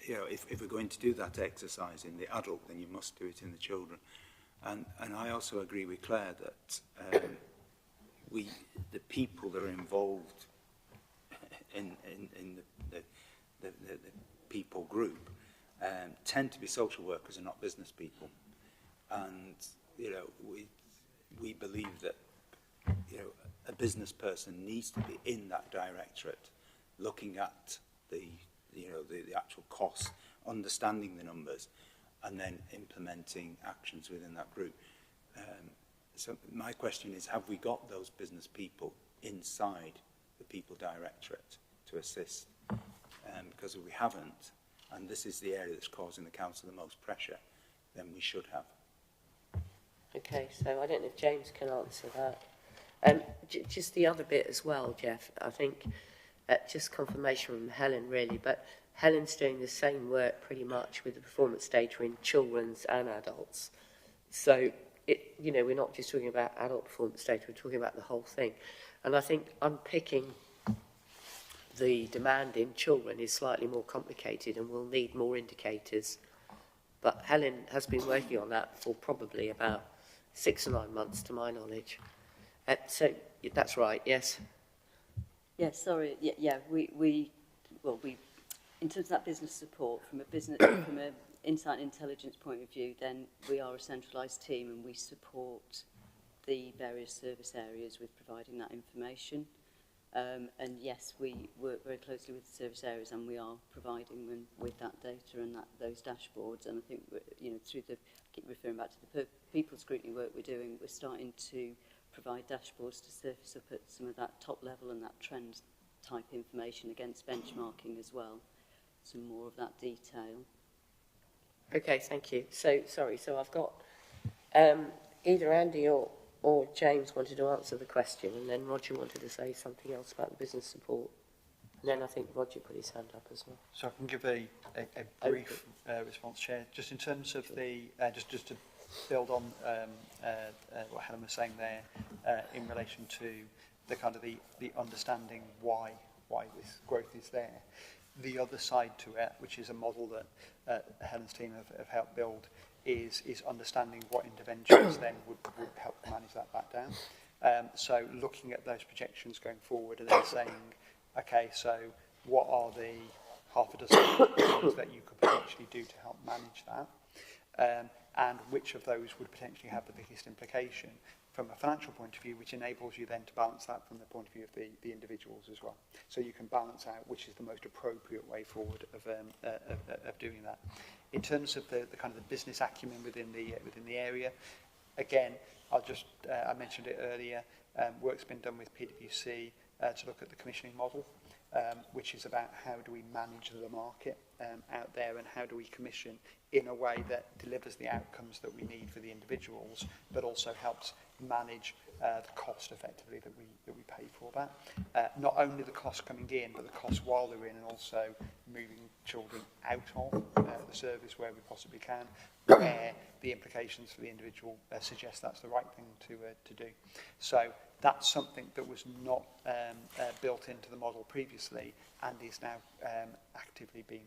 you know, if we're going to do that exercise in the adult, then you must do it in the children. And I also agree with Claire that the people that are involved in the people group tend to be social workers and not business people. And you know, we believe that, you know, a business person needs to be in that directorate, looking at the the actual costs, understanding the numbers, and then implementing actions within that group. So my question is, have we got those business people inside the People Directorate to assist? Because if we haven't, and this is the area that's causing the council the most pressure, then we should have. Okay, so I don't know if James can answer that. Just the other bit as well, Jeff, I think just confirmation from Helen really, but Helen's doing the same work pretty much with the performance data in children's and adults. So, we're not just talking about adult performance data, we're talking about the whole thing. And I think unpicking the demand in children is slightly more complicated and will need more indicators. But Helen has been working on that for probably about 6 or 9 months, to my knowledge. So that's right, yes? Yes, sorry. Yeah, we in terms of that business support from an insight and intelligence point of view, then we are a centralised team and we support the various service areas with providing that information. And yes, we work very closely with the service areas and we are providing them with that data and those dashboards. And I think, through I keep referring back to the people scrutiny work we're doing, we're starting to provide dashboards to surface up at some of that top level and that trend type information against benchmarking as well. Some more of that detail. Okay, thank you. So, sorry, so I've got either Andy or James wanted to answer the question, and then Roger wanted to say something else about the business support. And then I think Roger put his hand up as well. So I can give a brief response, Chair. Just in terms of the, just to build on what Helen was saying there, in relation to the kind of the understanding why this growth is there. The other side to it, which is a model that Helen's team have helped build, is understanding what interventions then would help manage that back down. So looking at those projections going forward and then saying, okay, so what are the half a dozen things that you could potentially do to help manage that? And which of those would potentially have the biggest implication from a financial point of view, which enables you then to balance that from the point of view of the individuals as well. So you can balance out which is the most appropriate way forward of doing that. In terms of the kind of the business acumen within the area, again, I mentioned it earlier. Work's been done with PwC to look at the commissioning model, which is about how do we manage the market out there and how do we commission in a way that delivers the outcomes that we need for the individuals, but also helps manage the cost effectively that we pay for that. Not only the cost coming in, but the cost while they're in, and also moving children out of the service where we possibly can, where the implications for the individual suggest that's the right thing to do. So that's something that was not built into the model previously and is now actively being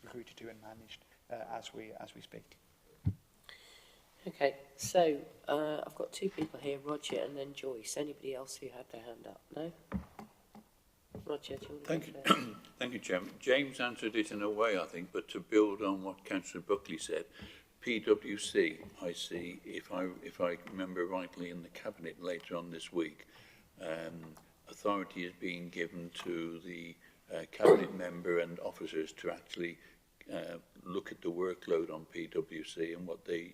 recruited to and managed as we speak. Okay, so I've got 2 people here, Roger and then Joyce. Anybody else who had their hand up? No? Roger, do you want to Thank you. Thank you, Chairman. James answered it in a way, I think, but to build on what Councillor Buckley said, PwC, I see, if I remember rightly, in the Cabinet later on this week, authority is being given to the Cabinet member and officers to actually look at the workload on PwC and what they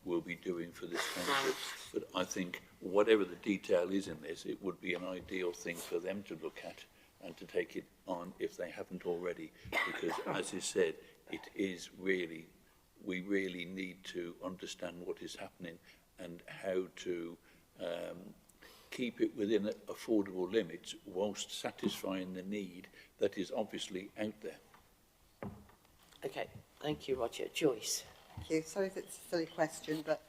will be doing for this council. But I think whatever the detail is in this, it would be an ideal thing for them to look at and to take it on if they haven't already, because as is said, it is really, we really need to understand what is happening and how to keep it within affordable limits whilst satisfying the need that is obviously out there. Okay, thank you, Roger. Joyce. Thank you. Sorry if it's a silly question, but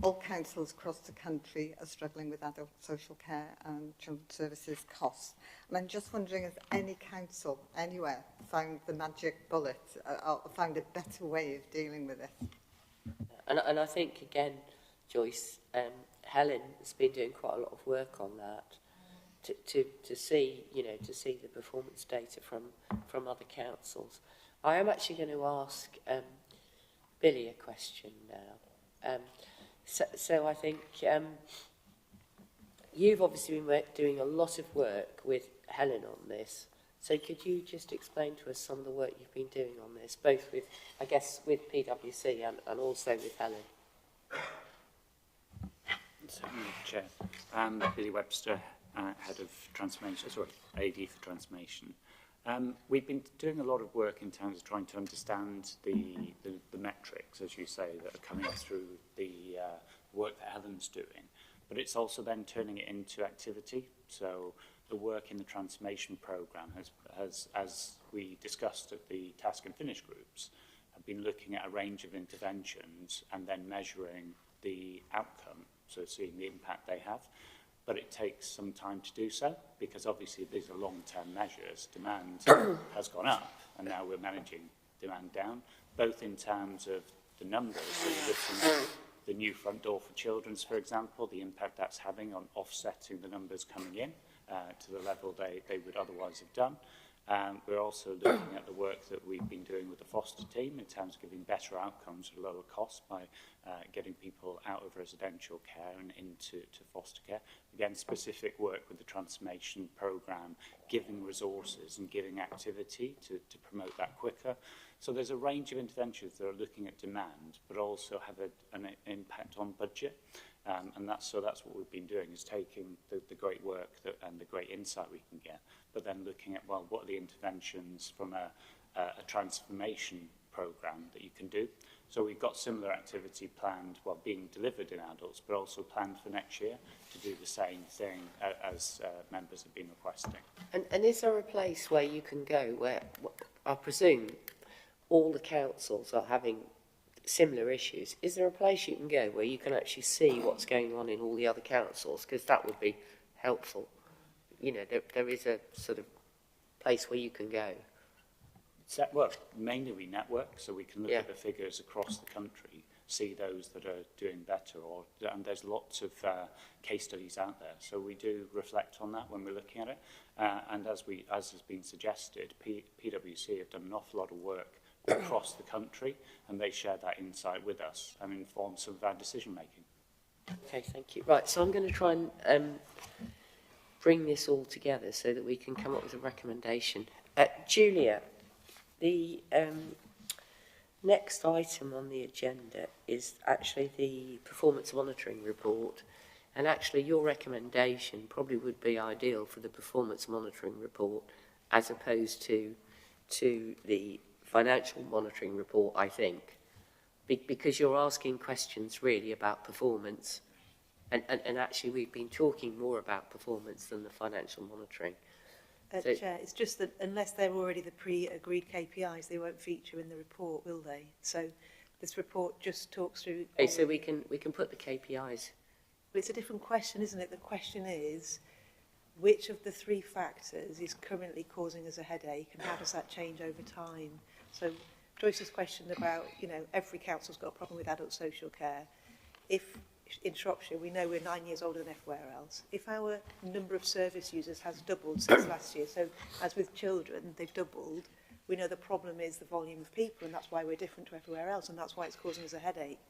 all councils across the country are struggling with adult social care and children's services costs. And I'm just wondering if any council anywhere found the magic bullet or found a better way of dealing with it. And I think, again, Joyce, Helen has been doing quite a lot of work on that to see, to see the performance data from other councils. I am actually going to ask Billy a question now. So I think you've obviously been doing a lot of work with Helen on this, So could you just explain to us some of the work you've been doing on this, both with, I guess, with PwC and also with Helen? Certainly, Chair. Billy Webster, Head of Transformation, sorry, AD for Transformation. We've been doing a lot of work in terms of trying to understand the metrics, as you say, that are coming through the work that Helen's doing. But it's also then turning it into activity. So the work in the transformation programme has, as we discussed at the task and finish groups, have been looking at a range of interventions and then measuring the outcome, so seeing the impact they have. But it takes some time to do so, because obviously these are long-term measures. Demand has gone up, and now we're managing demand down, both in terms of the numbers, so looking at the new front door for children's, for example, the impact that's having on offsetting the numbers coming in to the level they would otherwise have done. We're also looking at the work that we've been doing with the foster team in terms of giving better outcomes at a lower cost by getting people out of residential care and into foster care. Again, specific work with the transformation programme, giving resources and giving activity to promote that quicker. So there's a range of interventions that are looking at demand, but also have an impact on budget. And that's what we've been doing, is taking the great work and the great insight we can get, but then looking at, well, what are the interventions from a transformation programme that you can do. So we've got similar activity planned, well, being delivered in adults, but also planned for next year to do the same thing as members have been requesting. And is there a place where you can go where, I presume, all the councils are having similar issues? Is there a place you can go where you can actually see what's going on in all the other councils? Because that would be helpful. You know, there is a sort of place where you can go. Well, mainly we network, so we can look at the figures across the country, see those that are doing better, and there's lots of case studies out there. So we do reflect on that when we're looking at it. And as has been suggested, PwC have done an awful lot of work across the country, and they share that insight with us and inform some of our decision making. Okay, thank you. Right, so I'm going to try and bring this all together so that we can come up with a recommendation. Julia, the next item on the agenda is actually the performance monitoring report, and actually your recommendation probably would be ideal for the performance monitoring report as opposed to the financial monitoring report, I think, because you're asking questions really about performance, and actually we've been talking more about performance than the financial monitoring. So, Chair, it's just that unless they're already the pre-agreed KPIs, they won't feature in the report, will they? So this report just talks through... Okay, so we can put the KPIs. But it's a different question, isn't it? The question is, which of the three factors is currently causing us a headache, and how does that change over time? So Joyce's question about, you know, every council's got a problem with adult social care. If in Shropshire we know we're 9 years older than everywhere else, if our number of service users has doubled since last year, so as with children they've doubled, we know the problem is the volume of people, and that's why we're different to everywhere else, and that's why it's causing us a headache.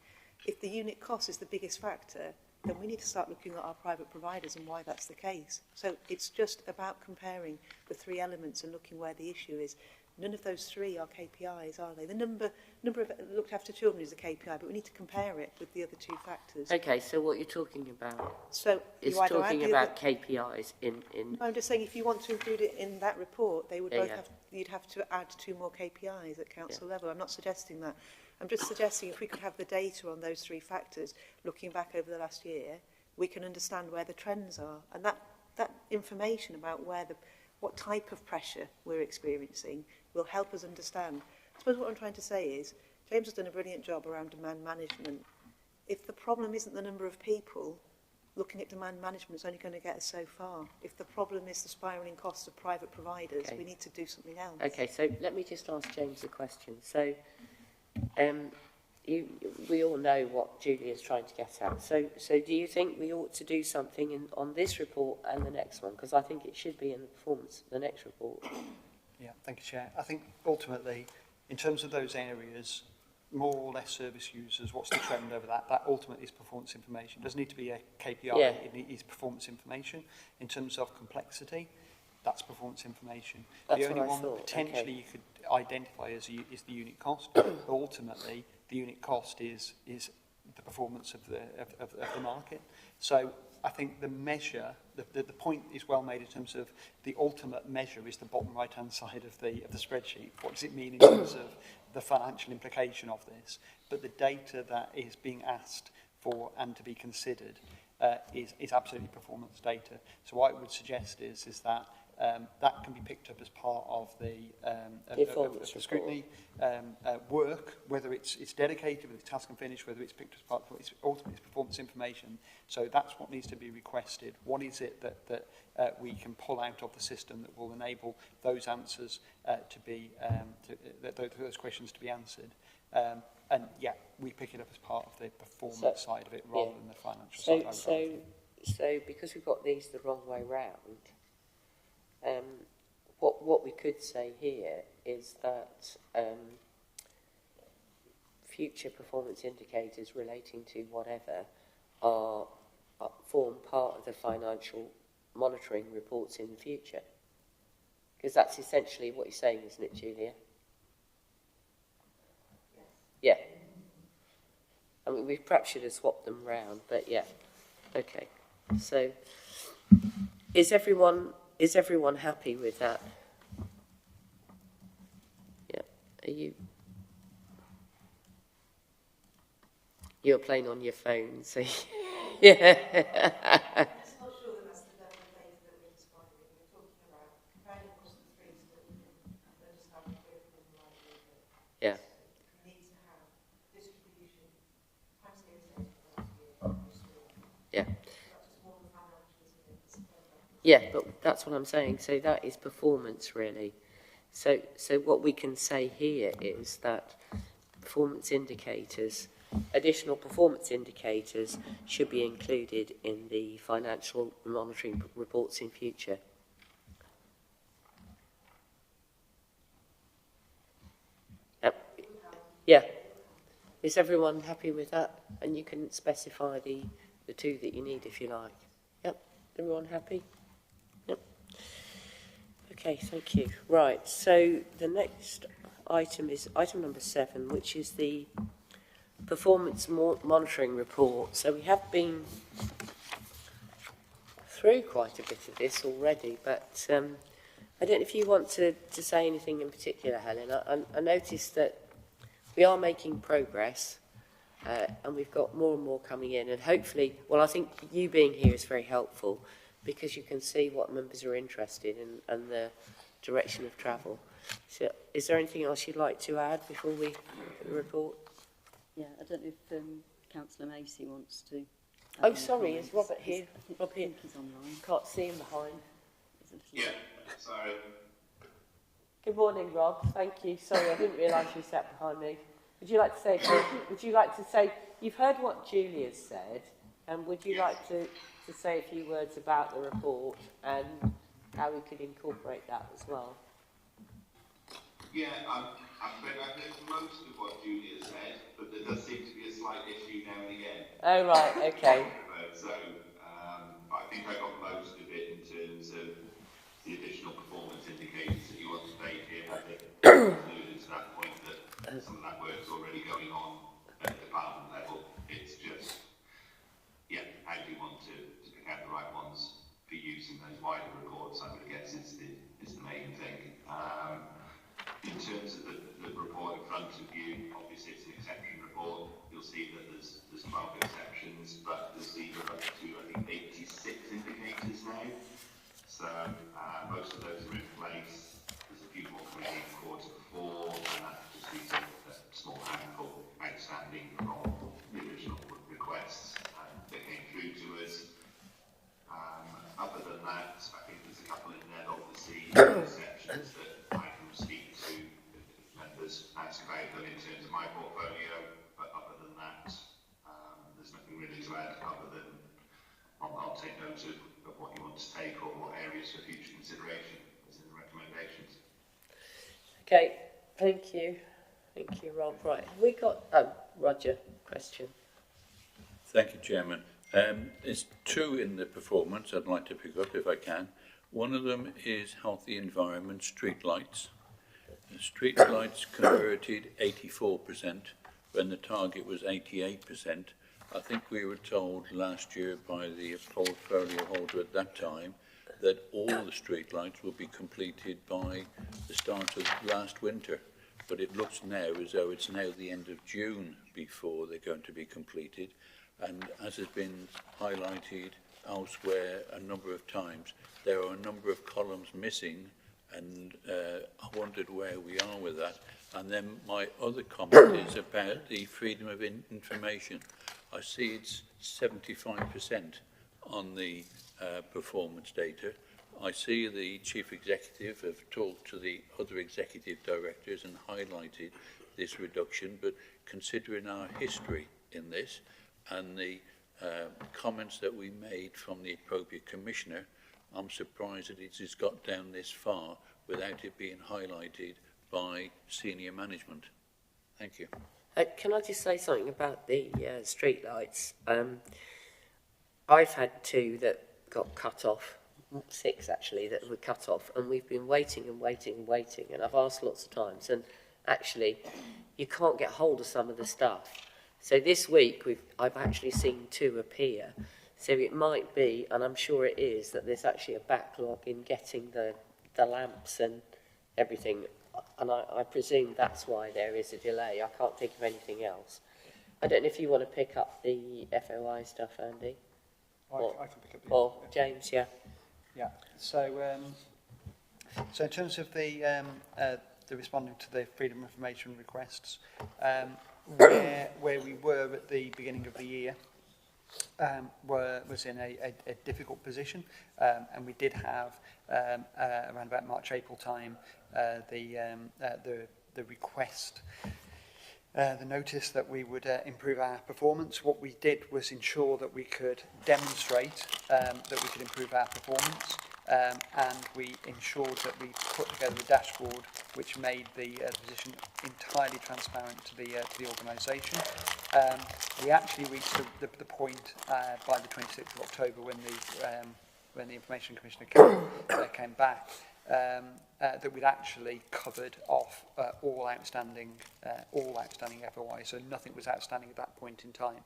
If the unit cost is the biggest factor, then we need to start looking at our private providers and why that's the case. So it's just about comparing the three elements and looking where the issue is. None of those three are KPIs, are they? The number of looked after children is a KPI, but we need to compare it with the other two factors. Okay, so what you're talking about is you either talking about KPIs in... No, I'm just saying if you want to include it in that report, they would both have, you'd have to add 2 more KPIs at council level. I'm not suggesting that. I'm just suggesting if we could have the data on those three factors, looking back over the last year, we can understand where the trends are. And that information about what type of pressure we're experiencing will help us understand. I suppose what I'm trying to say is, James has done a brilliant job around demand management. If the problem isn't the number of people, looking at demand management is only going to get us so far. If the problem is the spiralling costs of private providers, we need to do something else. Okay, so let me just ask James a question. So, we all know what Julia's trying to get at. So do you think we ought to do something on this report and the next one? Because I think it should be in the next report. Yeah, thank you, Chair. I think ultimately, in terms of those areas, more or less service users, what's the trend over that? That ultimately is performance information. It doesn't need to be a KPI, it is performance information. In terms of complexity, that's performance information. That's the only what I one thought, that potentially okay. you could identify as is the unit cost. But ultimately, the unit cost is the performance of the market. So I think the measure, the point is well made in terms of the ultimate measure is the bottom right-hand side of the spreadsheet. What does it mean in terms of the financial implication of this? But the data that is being asked for and to be considered is absolutely performance data. So what I would suggest is that that can be picked up as part of the scrutiny work, whether it's dedicated, whether it's task and finish, whether it's picked up as part of its ultimate performance information. So that's what needs to be requested. What is it that we can pull out of the system that will enable those answers to be those questions to be answered? And yeah, we pick it up as part of the performance side of it rather than the financial side. So because we've got these the wrong way round, what we could say here is that future performance indicators relating to whatever form part of the financial monitoring reports in the future. Because that's essentially what you're saying, isn't it, Julia? Yeah. I mean, we perhaps should have swapped them round, but yeah. Okay. So, is everyone happy with that? Yeah. Are you? You're playing on your phone, so yeah. Yeah. Yeah. Yeah, but that's what I'm saying. So that is performance, really. So what we can say here is that performance indicators, additional performance indicators, should be included in the financial monitoring reports in future. Yeah. Is everyone happy with that? And you can specify the two that you need if you like. Yep. Everyone happy? Yep. Okay, thank you. Right, so the next item is item number 7, which is the performance monitoring report. So we have been through quite a bit of this already, but I don't know if you want to say anything in particular, Helen. I noticed that we are making progress, and we've got more and more coming in, and hopefully, well, I think you being here is very helpful because you can see what members are interested in and the direction of travel. So, is there anything else you'd like to add before we report? Yeah, I don't know if Councillor Macy wants to. Oh, sorry, is Robert here? Rob here? I think he's online. Can't see him behind. Yeah, sorry. Good morning, Rob. Thank you. Sorry, I didn't realise you sat behind me. Would you like to say? Would you like to say? You've heard what Julia's said, and would you like to say a few words about the report and how we could incorporate that as well? Yeah, I've heard most of what Julia said, but there does seem to be a slight issue now and again. Oh right, okay. So I think I got most of it in terms of the additional performance indicators that you want to take in. I think alluded to that point that some of that work's already going on at the department level. It's just, yeah, how do you want to pick out the right ones for use in those wider reports, I would guess is the main thing. In terms of the report in front of you, obviously it's an exception report. You'll see that there's 12 exceptions, but there's either up to, I think, 86 indicators now. So most of those are in place. There's a few more coming in Q4, and that just leaves a small handful outstanding from the original requests that came through to us. Other than that, I think there's a couple in there, obviously, exceptions that I can speak to if members ask about them in terms of my portfolio. But other than that, there's nothing really to add other than I'll take note of what you want to take or what areas for future consideration as in the recommendations. Okay, thank you. Thank you, Rob. Right, have we got Roger, question. Thank you, Chairman. There's two in the performance I'd like to pick up if I can. One of them is healthy environment, street lights. The street lights converted 84% when the target was 88%. I think we were told last year by the portfolio holder at that time that all the street lights will be completed by the start of last winter. But it looks now as though it's now the end of June before they're going to be completed. And as has been highlighted elsewhere a number of times, there are a number of columns missing, and I wondered where we are with that. And then my other comment is about the freedom of information. I see it's 75% on the performance data. I see the chief executive have talked to the other executive directors and highlighted this reduction, but considering our history in this and the comments that we made from the appropriate commissioner, I'm surprised that it has got down this far without it being highlighted by senior management. Thank you. Can I just say something about the street lights? I've had 2 that got cut off, 6 actually that were cut off, and we've been waiting and waiting and waiting, and I've asked lots of times, and actually you can't get hold of some of the stuff. So this week I've actually seen 2 appear. So it might be, and I'm sure it is, that there's actually a backlog in getting the lamps and everything, and I presume that's why there is a delay. I can't think of anything else. I don't know if you want to pick up the FOI stuff, Andy. I can pick up the... Or James, yeah. Yeah, so in terms of the responding to the freedom of information requests, where we were at the beginning of the year was in a difficult position, and we did have around about March, April time the request, the notice that we would improve our performance. What we did was ensure that we could demonstrate that we could improve our performance, and we ensured that we put together a dashboard which made the position entirely transparent to the organisation. We actually reached the point by the 26th of October when the Information Commissioner came back, that we'd actually covered off all outstanding FOI, so nothing was outstanding at that point in time.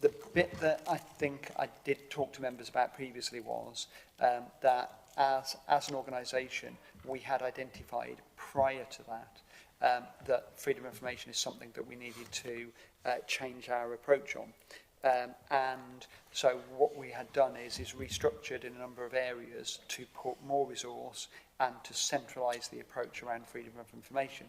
The bit that I think I did talk to members about previously was that as an organisation we had identified prior to that that freedom of information is something that we needed to change our approach on. And so what we had done is restructured in a number of areas to put more resource and to centralise the approach around freedom of information.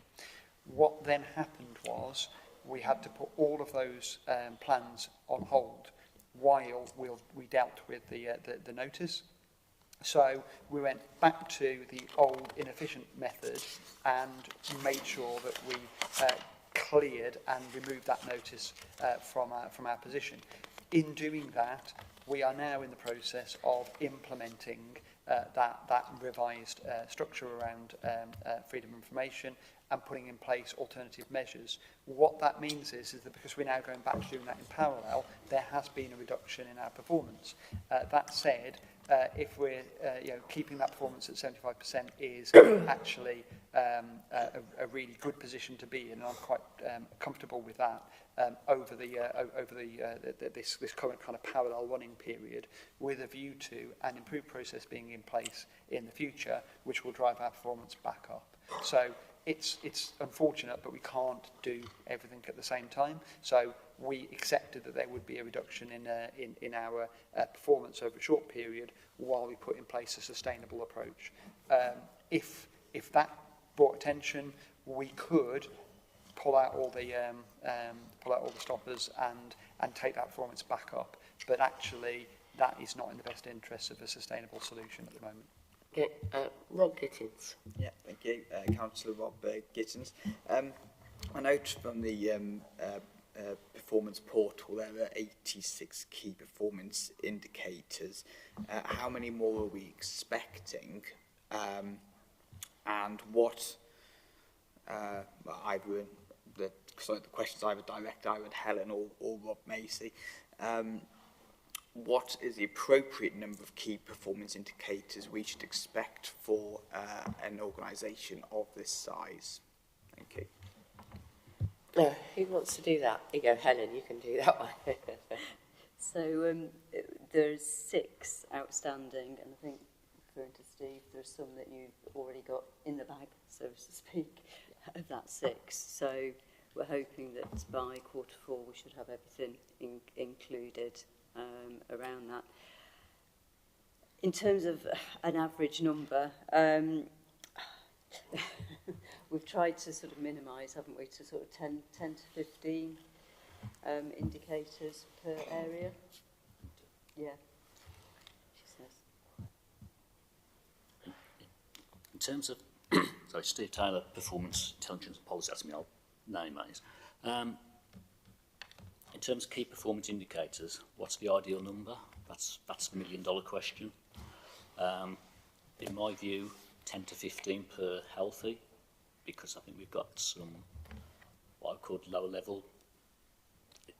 What then happened was we had to put all of those plans on hold while we dealt with the notice. So we went back to the old inefficient method and made sure that we cleared and removed that notice from our position. In doing that, we are now in the process of implementing that revised structure around freedom of information and putting in place alternative measures. What that means is that because we're now going back to doing that in parallel, there has been a reduction in our performance. That said, if we're keeping that performance at 75% is actually a really good position to be in, and I'm quite comfortable with that over this current kind of parallel running period, with a view to an improved process being in place in the future, which will drive our performance back up. So it's unfortunate, but we can't do everything at the same time. So we accepted that there would be a reduction in our performance over a short period while we put in place a sustainable approach. If that brought attention, we could pull out all the stoppers and take that performance back up. But actually, that is not in the best interest of a sustainable solution at the moment. Okay, Rob Gittins. Yeah, thank you, Councillor Rob Gittins. I note from the performance portal there are 86 key performance indicators. How many more are we expecting? And what the questions I would direct either at Helen or Rob Macy. what is the appropriate number of key performance indicators we should expect for an organisation of this size? Thank you. Who wants to do that? You go, Helen, you can do that one. So there's 6 outstanding, and I think, referring to Steve, there's some that you've already got in the bag, so to speak, of that 6. So we're hoping that by Q4 we should have everything included around that. In terms of an average number, we've tried to sort of minimise, haven't we, to sort of 10 to 15 indicators per area. Yeah, she says. In terms of, sorry, Steve Taylor, Performance Intelligence Policy, that's me, I'll name those. In terms of key performance indicators, what's the ideal number? That's the million-dollar question. In my view, 10 to 15 per healthy, because I think we've got some what I call lower-level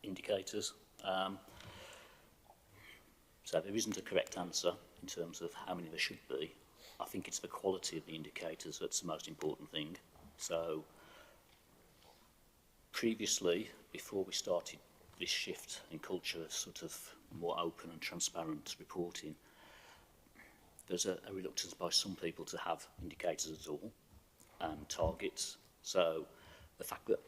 indicators. So there isn't a correct answer in terms of how many there should be. I think it's the quality of the indicators that's the most important thing. So previously, before we started this shift in culture of sort of more open and transparent reporting, there's a reluctance by some people to have indicators at all, targets. So the fact that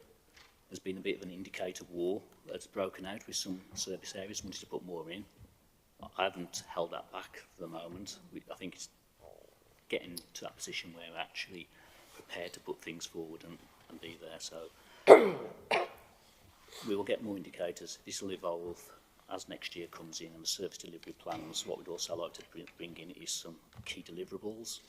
there's been a bit of an indicator war that's broken out with some service areas wanting to put more in. I haven't held that back for the moment. I think it's getting to that position where we're actually prepared to put things forward and be there. So we will get more indicators. This will evolve as next year comes in and the service delivery plans. What we'd also like to bring in is some key deliverables.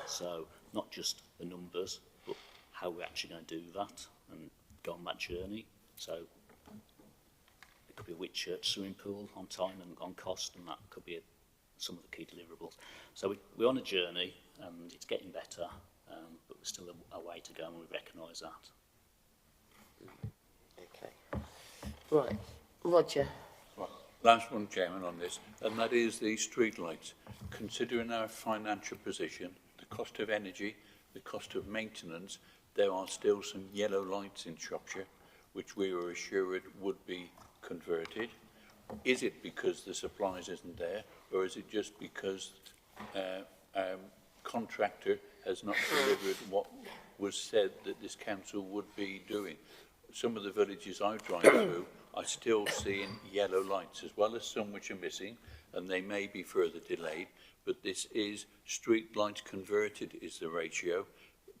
So not just the numbers, but how we're actually going to do that and go on that journey. So it could be a which church swimming pool on time and on cost, and that could be some of the key deliverables. So we're on a journey and it's getting better, but there's still a way to go and we recognise that. Okay. Right. Roger. Right. Last one, Chairman, on this, and that is the street lights. Considering our financial position, the cost of energy, the cost of maintenance, there are still some yellow lights in Shropshire, which we were assured would be converted. Is it because the supplies isn't there, or is it just because our contractor has not delivered what was said that this council would be doing? Some of the villages I drive through are still seeing yellow lights, as well as some which are missing, and they may be further delayed, but this is street lights converted is the ratio.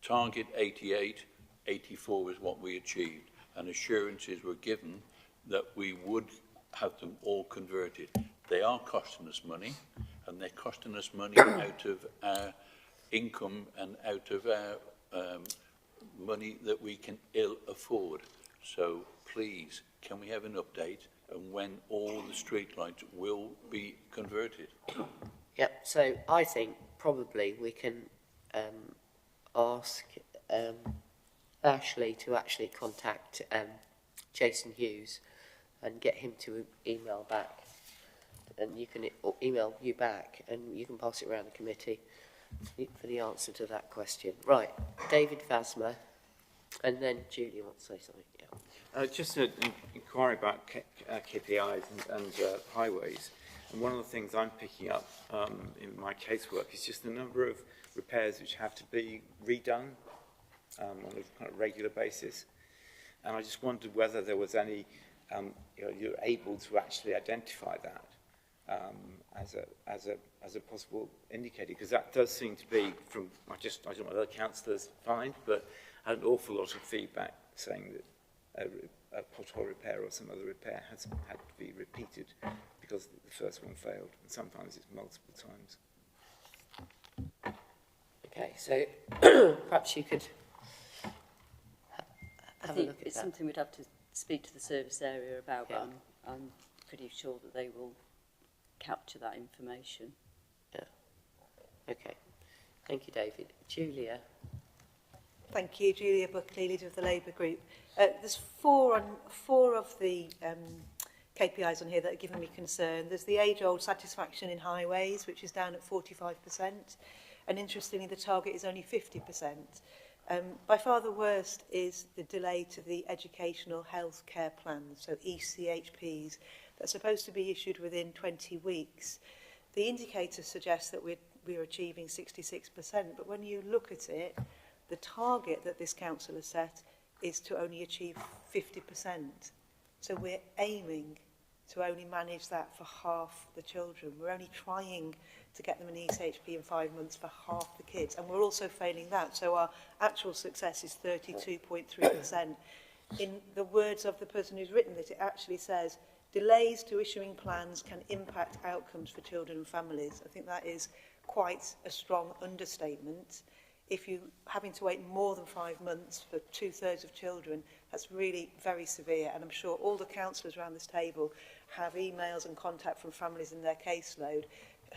Target 88, 84 is what we achieved, and assurances were given that we would have them all converted. They are costing us money, and they're costing us money out of our income and out of our money that we can ill afford. So please, can we have an update on when all the street lights will be converted? Yep, so I think probably we can ask Ashley to actually contact Jason Hughes and get him to email back, and you can email you back and you can pass it around the committee for the answer to that question. Right, David Vasma, and then Julie wants to say something. Yeah. Just an inquiry about KPIs and highways. And one of the things I'm picking up in my casework is just the number of repairs which have to be redone on a kind of regular basis. And I just wondered whether there was any, you're able to actually identify that as a possible indicator, because that does seem to be from, I don't know what other councillors find, but I had an awful lot of feedback saying that a pothole repair or some other repair has had to be repeated because the first one failed, and sometimes it's multiple times. Okay, so perhaps you could have a look at it's that. something we'd have to speak to the service area about, but I'm pretty sure that they will capture that information. Yeah. Okay. Thank you, David. Julia. Thank you, Julia Buckley, leader of the Labour Group. There's four of the KPIs on here that are giving me concern. There's the age-old satisfaction in highways, which is down at 45%. And interestingly, the target is only 50%. By far the worst is the delay to the educational health care plans, so ECHPs, that are supposed to be issued within 20 weeks. The indicators suggest that we're achieving 66%, but when you look at it, the target that this council has set is to only achieve 50%. So we're aiming to only manage that for half the children. We're only trying to get them an ECHP in 5 months for half the kids, and we're also failing that. So our actual success is 32.3%. In the words of the person who's written it, it actually says, delays to issuing plans can impact outcomes for children and families. I think that is quite a strong understatement. If you're having to wait more than 5 months for 2/3 of children, that's really very severe. And I'm sure all the councillors around this table have emails and contact from families in their caseload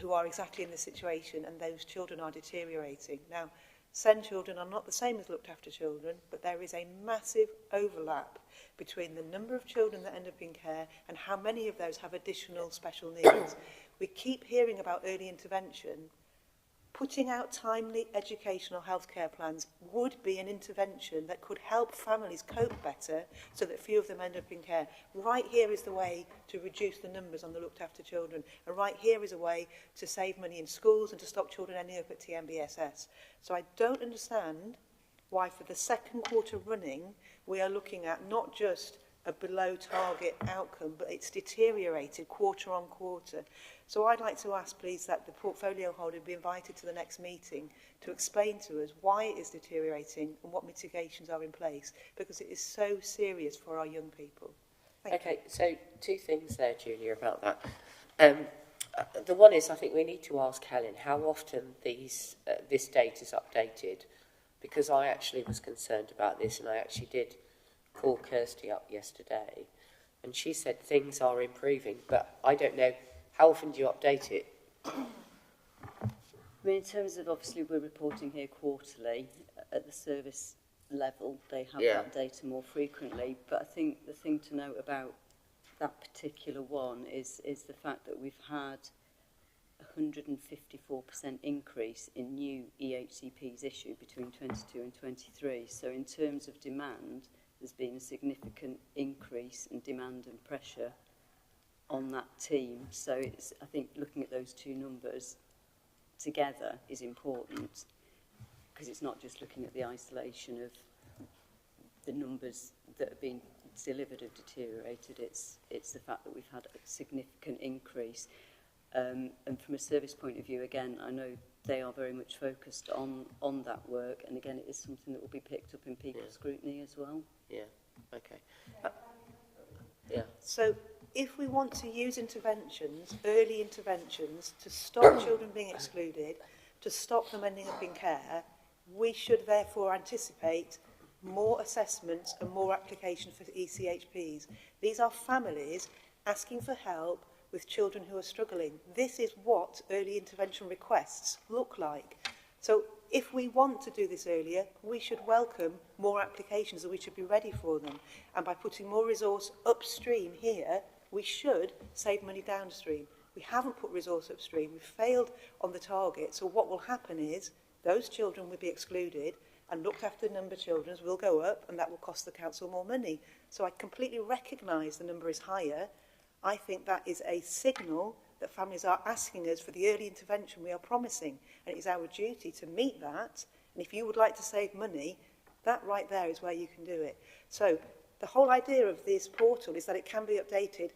who are exactly in this situation, and those children are deteriorating. Now, SEND children are not the same as looked after children, but there is a massive overlap between the number of children that end up in care and how many of those have additional special needs. We keep hearing about early intervention. Putting out timely educational healthcare plans would be an intervention that could help families cope better so that few of them end up in care. Right here is the way to reduce the numbers on the looked after children. And right here is a way to save money in schools and to stop children ending up at TMBSS. So I don't understand why for the second quarter running we are looking at not just a below target outcome, but it's deteriorated quarter on quarter. So I'd like to ask, please, that the portfolio holder be invited to the next meeting to explain to us why it is deteriorating and what mitigations are in place, because it is so serious for our young people. Thank you. So 2 things there, Julia, about that. The one is, I think we need to ask Helen how often this data is updated, because I actually was concerned about this, and I actually did call Kirsty up yesterday, and she said things are improving, but I don't know. How often do you update it? I mean, in terms of, obviously, we're reporting here quarterly at the service level. They have that data more frequently. But I think the thing to note about that particular one is the fact that we've had a 154% increase in new EHCPs issued between 22 and 23. So in terms of demand, there's been a significant increase in demand and pressure on that team. So it's, I think looking at those 2 numbers together is important, because it's not just looking at the isolation of the numbers that have been delivered have deteriorated, it's the fact that we've had a significant increase. And from a service point of view, again, I know they are very much focused on that work, and again it is something that will be picked up in people's scrutiny as well. Yeah, okay. So if we want to use interventions, early interventions, to stop children being excluded, to stop them ending up in care, we should therefore anticipate more assessments and more application for ECHPs. These are families asking for help with children who are struggling. This is what early intervention requests look like. So if we want to do this earlier, we should welcome more applications, and we should be ready for them. And by putting more resource upstream here, we should save money downstream. We haven't put resource upstream. We've failed on the target. So what will happen is those children will be excluded, and looked after number children will go up, and that will cost the council more money. So I completely recognise the number is higher. I think that is a signal that families are asking us for the early intervention we are promising, and it is our duty to meet that. And if you would like to save money, that right there is where you can do it. So the whole idea of this portal is that it can be updated,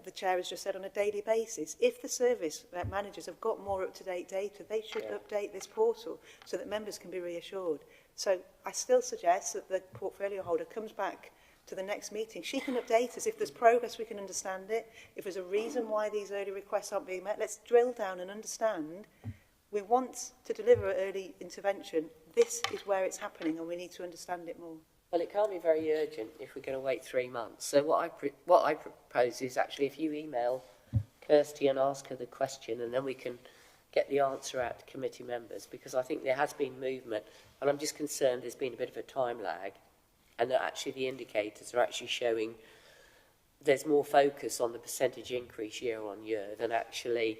the chair has just said, on a daily basis. If the service managers have got more up-to-date data, they should update this portal so that members can be reassured. So I still suggest that the portfolio holder comes back to the next meeting. She can update us. If there's progress, we can understand it. If there's a reason why these early requests aren't being met, let's drill down and understand. We want to deliver early intervention. This is where it's happening, and we need to understand it more. Well, it can't be very urgent if we're going to wait 3 months. So what I propose is actually if you email Kirsty and ask her the question, and then we can get the answer out to committee members, because I think there has been movement, and I'm just concerned there's been a bit of a time lag, and that actually the indicators are actually showing there's more focus on the percentage increase year on year than actually,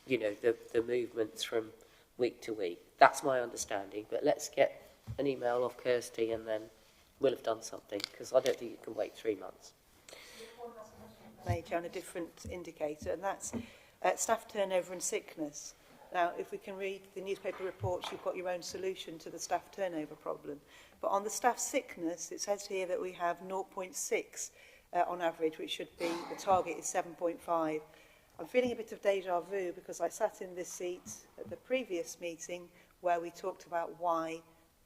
you know, the movements from week to week. That's my understanding, but let's get an email off Kirsty and then we'll have done something, because I don't think you can wait 3 months. Major on a different indicator, and that's staff turnover and sickness. Now, if we can read the newspaper reports, you've got your own solution to the staff turnover problem. But on the staff sickness, it says here that we have 0.6 on average, which should be, the target is 7.5. I'm feeling a bit of deja vu because I sat in this seat at the previous meeting where we talked about why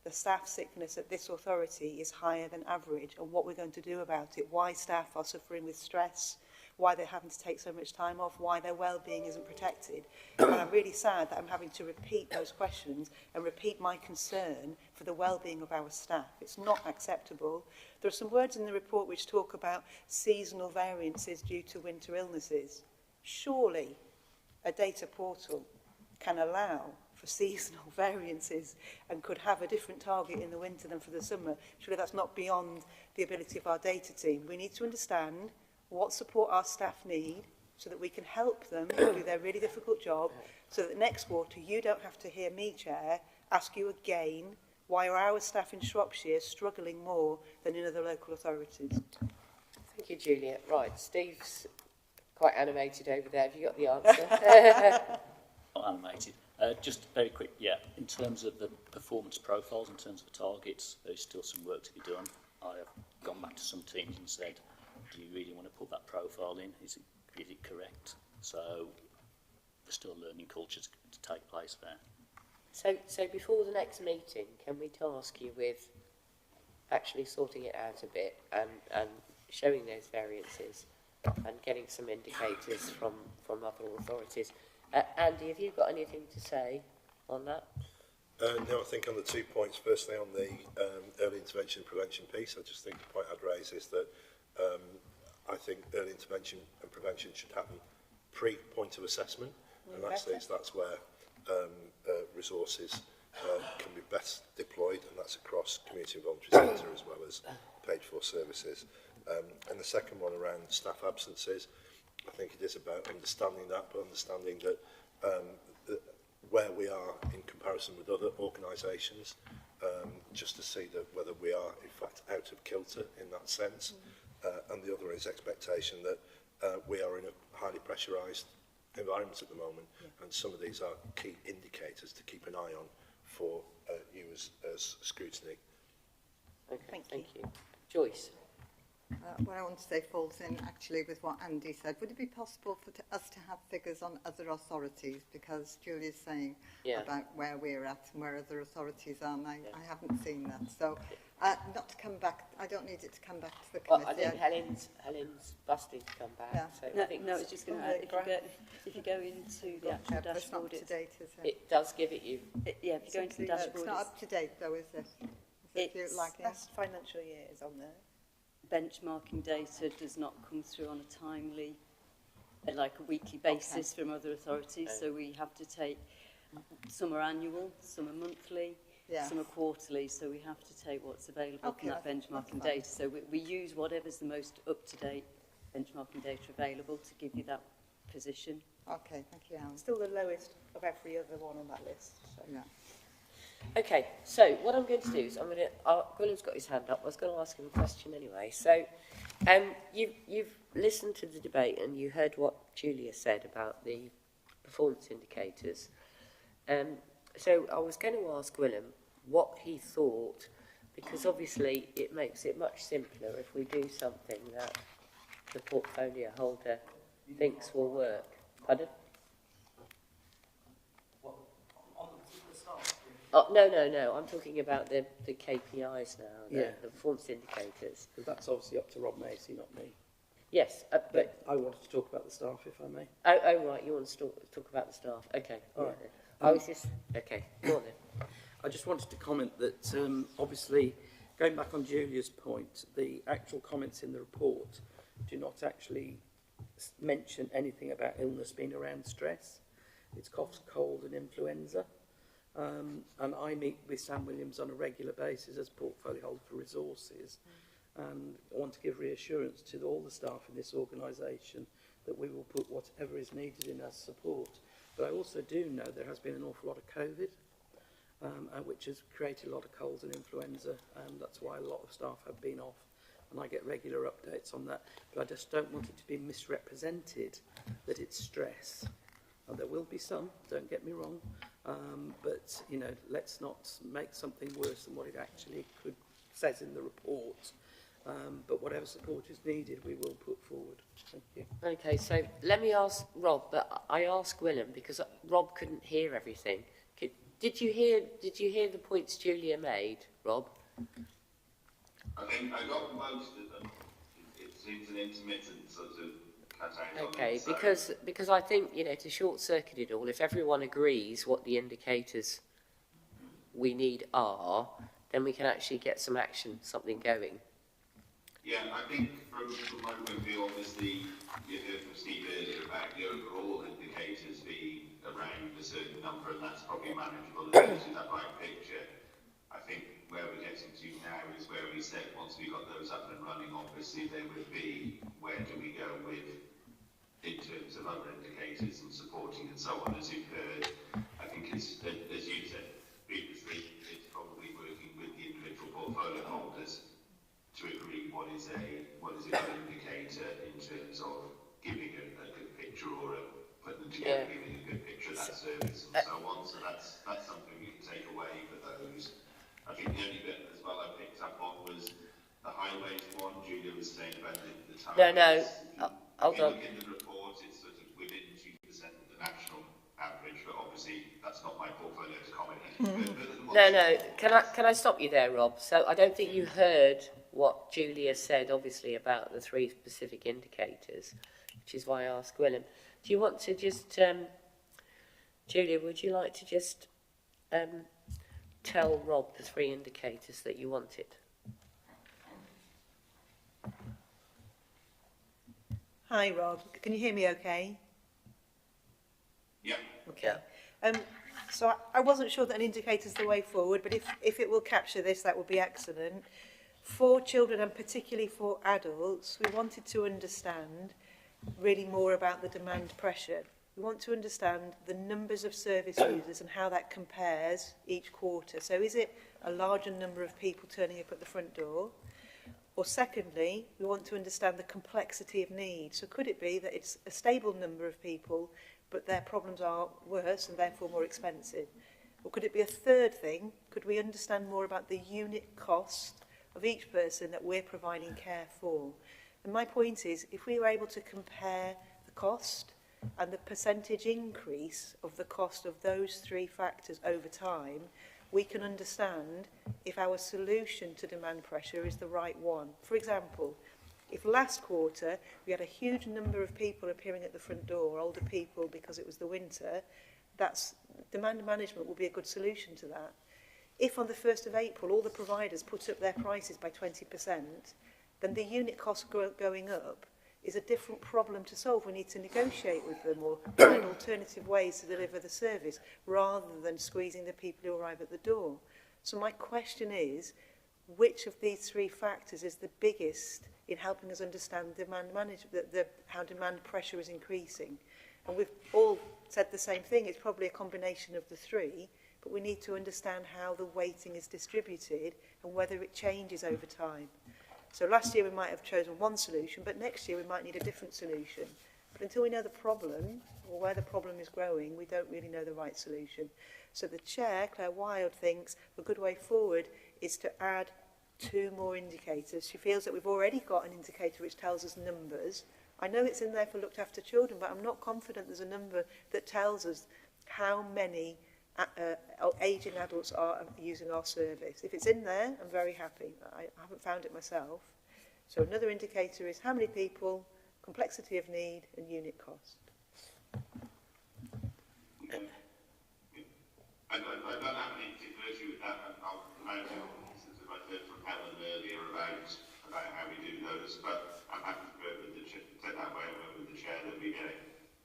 the staff sickness at this authority is higher than average and what we're going to do about it, why staff are suffering with stress, why they're having to take so much time off, why their well-being isn't protected. And I'm really sad that I'm having to repeat those questions and repeat my concern for the well-being of our staff. It's not acceptable. There are some words in the report which talk about seasonal variances due to winter illnesses. Surely a data portal can allow for seasonal variances and could have a different target in the winter than for the summer. Surely that's not beyond the ability of our data team. We need to understand what support our staff need so that we can help them do their really difficult job, so that next quarter you don't have to hear me, Chair, ask you again why are our staff in Shropshire struggling more than in other local authorities. Thank you, Julia. Right, Steve's quite animated over there. Have you got the answer? Not animated. Just very quick, yeah, in terms of the performance profiles, in terms of targets, there's still some work to be done. I have gone back to some teams and said, do you really want to put that profile in? Is it correct? So there's still learning cultures to take place there. So before the next meeting, can we task you with actually sorting it out a bit and showing those variances and getting some indicators from other authorities? Andy, have you got anything to say on that? No, I think on the 2 points, firstly on the early intervention and prevention piece, I just think the point I'd raise is that I think early intervention and prevention should happen pre-point of assessment, and that's where resources can be best deployed, and that's across community and voluntary sector as well as paid for services. And the second one around staff absences, I think it is about understanding that, but understanding that where we are in comparison with other organisations, just to see that whether we are in fact out of kilter in that sense. And the other is expectation that we are in a highly pressurised environment at the moment, and some of these are key indicators to keep an eye on for you as scrutiny. Okay, thank you. Joyce? What I want to say falls in actually with what Andy said. Would it be possible for us to have figures on other authorities? Because Julia's saying about where we're at and where other authorities are, and I haven't seen that. So not to come back, I don't need it to come back to the committee. Well, I think Helen's busted to come back. Yeah. So No, I think no, it's just going to, if you go into the actual It's not dashboard, up to date, is it? it does give it you. Yeah, if you go into the dashboard, It's not up to date though, is it? It's Last financial year is on there. benchmarking data does not come through on a timely, like a weekly basis from other authorities. So we have to take, some are annual, some are monthly, some are quarterly. So we have to take what's available from that benchmarking data. So we use whatever's the most up-to-date benchmarking data available to give you that position. Okay, thank you, Alan. Still the lowest of every other one on that list. So. Yeah. Okay, so what I'm going to do is Gwilym's got his hand up. I was going to ask him a question anyway. So you've listened to the debate and you heard what Julia said about the performance indicators. So I was going to ask Gwilym what he thought, because obviously it makes it much simpler if we do something that the portfolio holder thinks will work. Pardon? Oh, no. I'm talking about the KPIs now, the performance indicators. That's obviously up to Rob Macy, not me. Yes, but I wanted to talk about the staff, if I may. Oh right, you want to talk about the staff. Okay, all right then. I was just... Okay, go on then. I just wanted to comment that, obviously, going back on Julia's point, the actual comments in the report do not actually mention anything about illness being around stress. It's cough, cold and influenza. And I meet with Sam Williams on a regular basis as portfolio holder for resources. And I want to give reassurance to all the staff in this organisation that we will put whatever is needed in as support. But I also do know there has been an awful lot of COVID, which has created a lot of colds and influenza, and that's why a lot of staff have been off. And I get regular updates on that. But I just don't want it to be misrepresented that it's stress. And there will be some, don't get me wrong, but, you know, let's not make something worse than what it actually says in the report. But whatever support is needed, we will put forward. Thank you. Okay, so let me ask Rob, but I asked Willem because Rob couldn't hear everything. Did you hear the points Julia made, Rob? I think I got most of them. It seems an intermittent sort of cut out. Okay, so. because I think, you know, to short-circuit it all, if everyone agrees what the indicators we need are, then we can actually get some action, something going. Yeah, I think from my point of view, obviously, you heard from Steve earlier about the overall indicators being around a certain number, and that's probably manageable as long as you have that right picture. I think where we're getting to now is where we said once we got those up and running, obviously there would be where do we go with in terms of other indicators and supporting and so on. As you've heard, I think it's, as you said previously, it's probably working with the individual portfolio holders to agree what is a good indicator in terms of giving a good picture or putting them together, giving a good picture of that service and so on. So that's something we can take away for those. I think the only bit as well I picked up on was the highways one. Julia was saying about the time. No, hold on. Look in the report, it's sort of within 2% of the national average, but obviously that's not my portfolio to comment on. No. Can I stop you there, Rob? So I don't think you heard what Julia said, obviously, about the 3 specific indicators, which is why I asked Willem. Do you want to just, Julia, would you like to just tell Rob the 3 indicators that you wanted? Hi, Rob. Can you hear me okay? Yeah. Okay. So I wasn't sure that an indicator is the way forward, but if it will capture this, that would be excellent. For children and particularly for adults, we wanted to understand really more about the demand pressure. We want to understand the numbers of service users and how that compares each quarter. So is it a larger number of people turning up at the front door? Or secondly, we want to understand the complexity of need. So could it be that it's a stable number of people, but their problems are worse and therefore more expensive? Or could it be a third thing? Could we understand more about the unit cost of each person that we're providing care for? And my point is, if we were able to compare the cost and the percentage increase of the cost of those 3 factors over time, we can understand if our solution to demand pressure is the right one. For example, if last quarter we had a huge number of people appearing at the front door, older people because it was the winter, that's demand management will be a good solution to that. If on the 1st of April all the providers put up their prices by 20%, then the unit cost going up is a different problem to solve. We need to negotiate with them or find alternative ways to deliver the service rather than squeezing the people who arrive at the door. So my question is, which of these 3 factors is the biggest in helping us understand demand management, how demand pressure is increasing? And we've all said the same thing. It's probably a combination of the 3, but we need to understand how the weighting is distributed and whether it changes over time. So last year we might have chosen one solution, but next year we might need a different solution. But until we know the problem, or where the problem is growing, we don't really know the right solution. So the chair, Claire Wilde, thinks a good way forward is to add 2 more indicators. She feels that we've already got an indicator which tells us numbers. I know it's in there for looked after children, but I'm not confident there's a number that tells us how many ageing adults are using our service. If it's in there, I'm very happy. I haven't found it myself. So another indicator is how many people, complexity of need, and unit cost. I don't have any particular issue with that. I'll come out to since I heard from Helen earlier about how we do those, but I'm happy to work with the chair, take that way, work with the chair that we get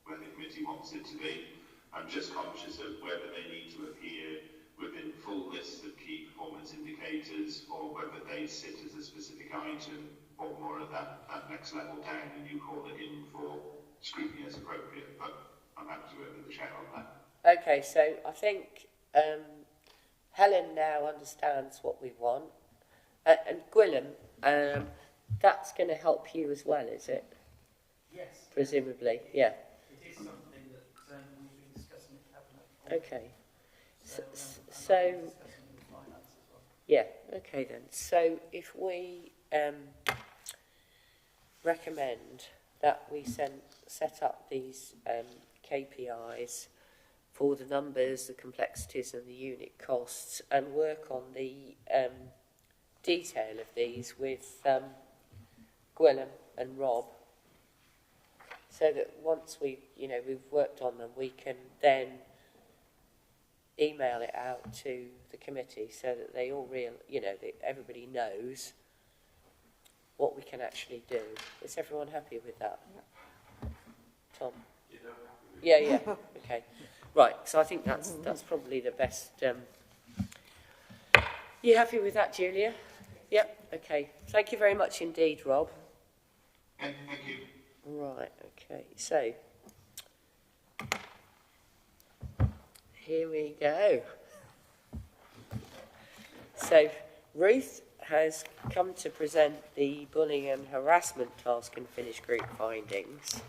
where the committee wants it to be. I'm just conscious of whether they need to appear within full lists of key performance indicators or whether they sit as a specific specific item or more at that next level down, and you call it in for scrutiny as appropriate. But I'm happy to work with the chair on that. Okay, so I think Helen now understands what we want. And Gwilym, that's going to help you as well, is it? Yes. Presumably, yeah. It is something that we've been discussing at Cabinet. Okay. So yeah, okay then. So if we recommend that we set up these KPIs for the numbers, the complexities and the unit costs, and work on the detail of these with Gwilym and Rob, so that once we've worked on them, we can then email it out to the committee so that they all that everybody knows what we can actually do. Is everyone happy with that? Tom? Yeah. Okay. Right. So I think that's probably the best. You happy with that, Julia? Yep. Okay. Thank you very much indeed, Rob. Thank you. Right. Okay. So here we go. So Ruth has come to present the bullying and harassment task and finish group findings.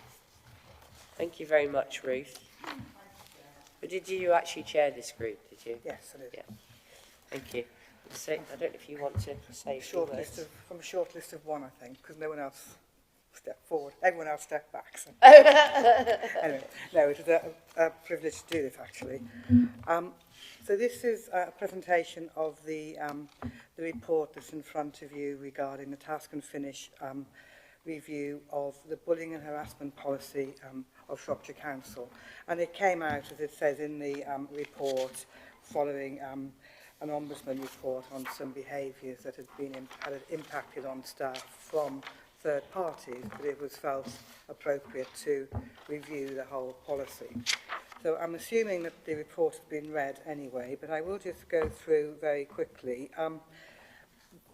Thank you very much, Ruth. But did you actually chair this group, did you? Yes, I did. Yeah. Thank you. So, I don't know if you want to say a few words. From a short list of one, I think, because no one else stepped forward. Everyone else stepped back. So. Anyway, no, it was a privilege to do this, actually. So this is a presentation of the report that's in front of you regarding the task and finish review of the bullying and harassment policy of Shropshire Council. And it came out, as it says in the report, following an Ombudsman report on some behaviours that had impacted on staff from third parties, but it was felt appropriate to review the whole policy. So I'm assuming that the report has been read anyway, but I will just go through very quickly.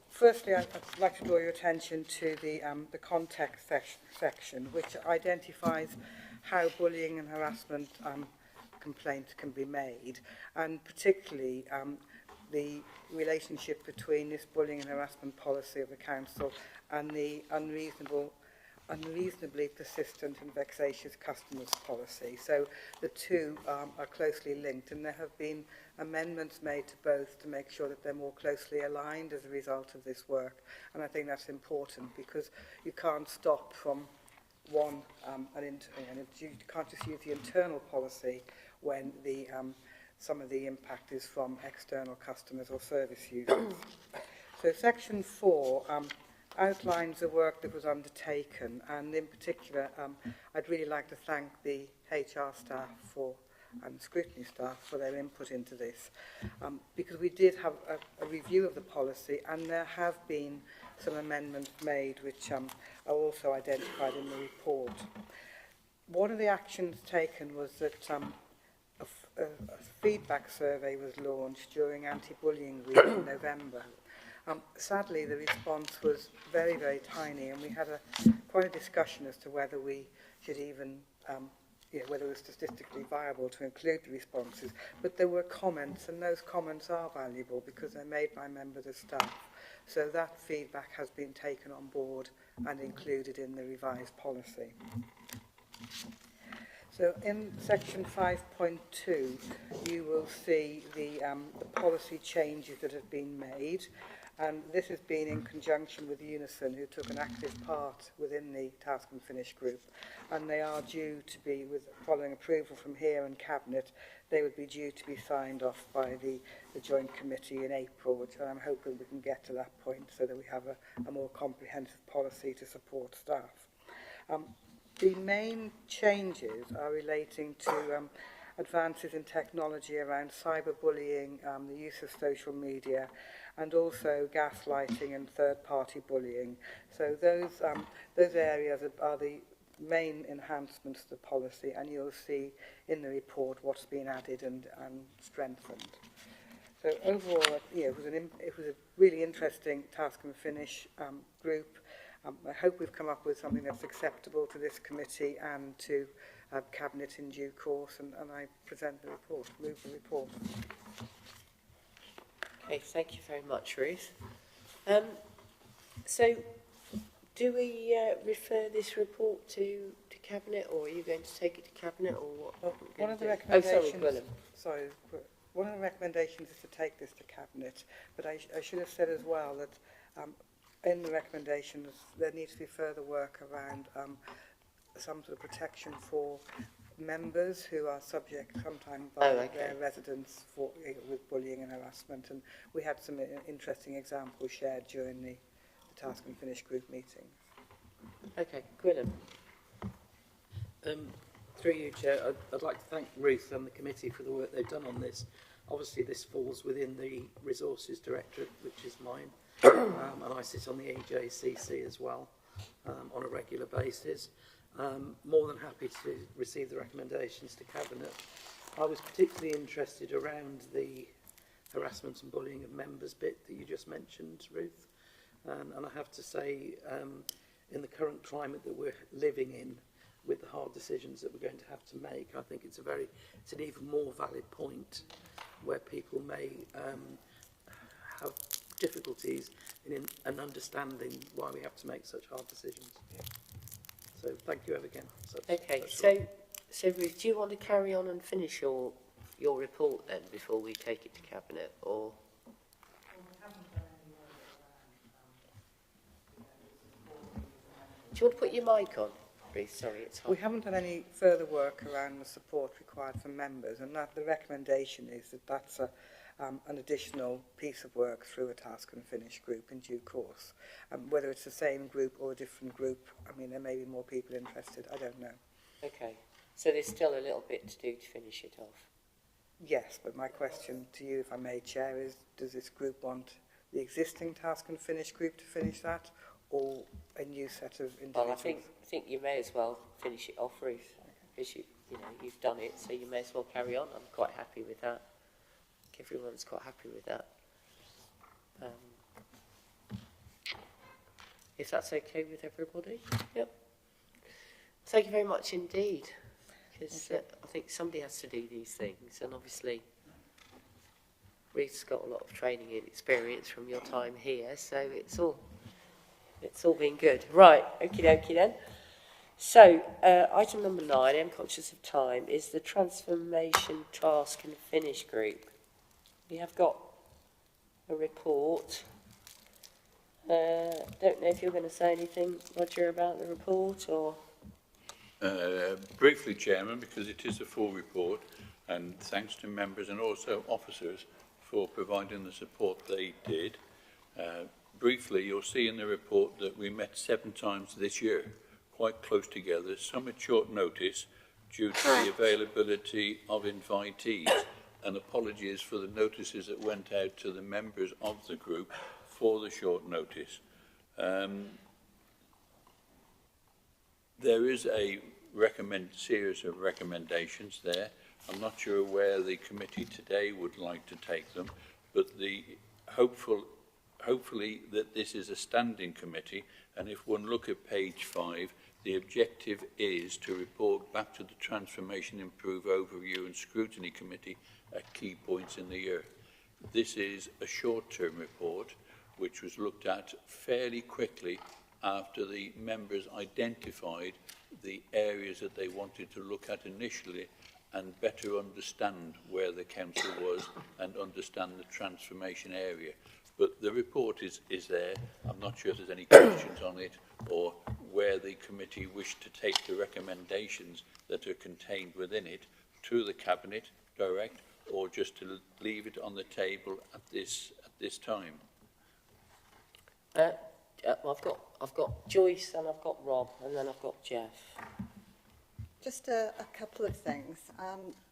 Firstly, I'd like to draw your attention to the context section, which identifies how bullying and harassment complaints can be made, and particularly the relationship between this bullying and harassment policy of the council and the unreasonably persistent and vexatious customers policy. So the two are closely linked, and there have been amendments made to both to make sure that they're more closely aligned as a result of this work. And I think that's important, because you can't stop from one, you can't just use the internal policy when the some of the impact is from external customers or service users. So section 4 outlines the work that was undertaken, and in particular I'd really like to thank the HR staff and Scrutiny staff for their input into this, because we did have a review of the policy, and there have been some amendments made which are also identified in the report. One of the actions taken was that a feedback survey was launched during Anti-Bullying Week in November. Sadly, the response was very, very tiny, and we had quite a discussion as to whether we should even, whether it was statistically viable to include the responses. But there were comments, and those comments are valuable because they're made by members of staff. So that feedback has been taken on board and included in the revised policy. So in section 5.2, you will see the policy changes that have been made. And this has been in conjunction with Unison, who took an active part within the Task and Finish group. And they are due to be, following approval from here and Cabinet, they would be due to be signed off by the Joint Committee in April, which I'm hoping we can get to that point so that we have a more comprehensive policy to support staff. The main changes are relating to advances in technology around cyberbullying, the use of social media, and also gaslighting and third-party bullying. So those areas are the main enhancements to the policy, and you'll see in the report what's been added and strengthened. So overall, it was a really interesting task and finish group. I hope we've come up with something that's acceptable to this committee and to Cabinet in due course, and I present the report, move the report. Okay, thank you very much, Ruth. So, do we refer this report to Cabinet, or are you going to take it to Cabinet, or what? Well, one of the recommendations. One of the recommendations is to take this to Cabinet, but I should have said as well that in the recommendations there needs to be further work around some sort of protection for members who are subject sometimes by their residents with bullying and harassment, and we had some interesting examples shared during the task and finish group meeting. Okay, Gwyneth. Through you, Chair, I'd like to thank Ruth and the committee for the work they've done on this. Obviously, this falls within the Resources Directorate, which is mine, and I sit on the EJCC as well on a regular basis. More than happy to receive the recommendations to Cabinet. I was particularly interested around the harassment and bullying of members bit that you just mentioned, Ruth. And I have to say, in the current climate that we're living in, with the hard decisions that we're going to have to make, I think it's an even more valid point where people may have difficulties in understanding why we have to make such hard decisions. So thank you again. So Ruth, do you want to carry on and finish your report then before we take it to Cabinet, or? Do you want to put your mic on, Ruth? Sorry, it's hot. We haven't done any further work around the support required for members, and that the recommendation is that that's an additional piece of work through a task and finish group in due course. Whether it's the same group or a different group, I mean, there may be more people interested, I don't know. Okay, so there's still a little bit to do to finish it off. Yes, but my question to you, if I may, Chair, is does this group want the existing task and finish group to finish that, or a new set of individuals? Well, I think you may as well finish it off, Ruth, because you've done it, so you may as well carry on. I'm quite happy with that. I think everyone's quite happy with that. If that's okay with everybody. Yep. Thank you very much indeed, because I think somebody has to do these things, and obviously Ruth's got a lot of training and experience from your time here, so it's all been good. Right, okie dokie then. So, item number 9, I'm conscious of time, is the Transformation Task and Finish Group. We have got a report. Don't know if you're going to say anything, Roger, about the report, or... Briefly, Chairman, because it is a full report, and thanks to members and also officers for providing the support they did. Briefly, you'll see in the report that we met 7 times this year, quite close together, some at short notice due to the availability of invitees, and apologies for the notices that went out to the members of the group for the short notice. There is a series of recommendations there. I'm not sure where the committee today would like to take them, but hopefully that this is a standing committee, and if one look at page 5, the objective is to report back to the Transformation, Improve, Overview and Scrutiny Committee at key points in the year. This is a short-term report which was looked at fairly quickly after the members identified the areas that they wanted to look at initially and better understand where the council was and understand the transformation area. But the report is there. I'm not sure if there's any questions on it or where the committee wished to take the recommendations that are contained within it to the Cabinet direct, or just to leave it on the table at this time. Well, I've got Joyce and I've got Rob and then I've got Jeff. Just a couple of things.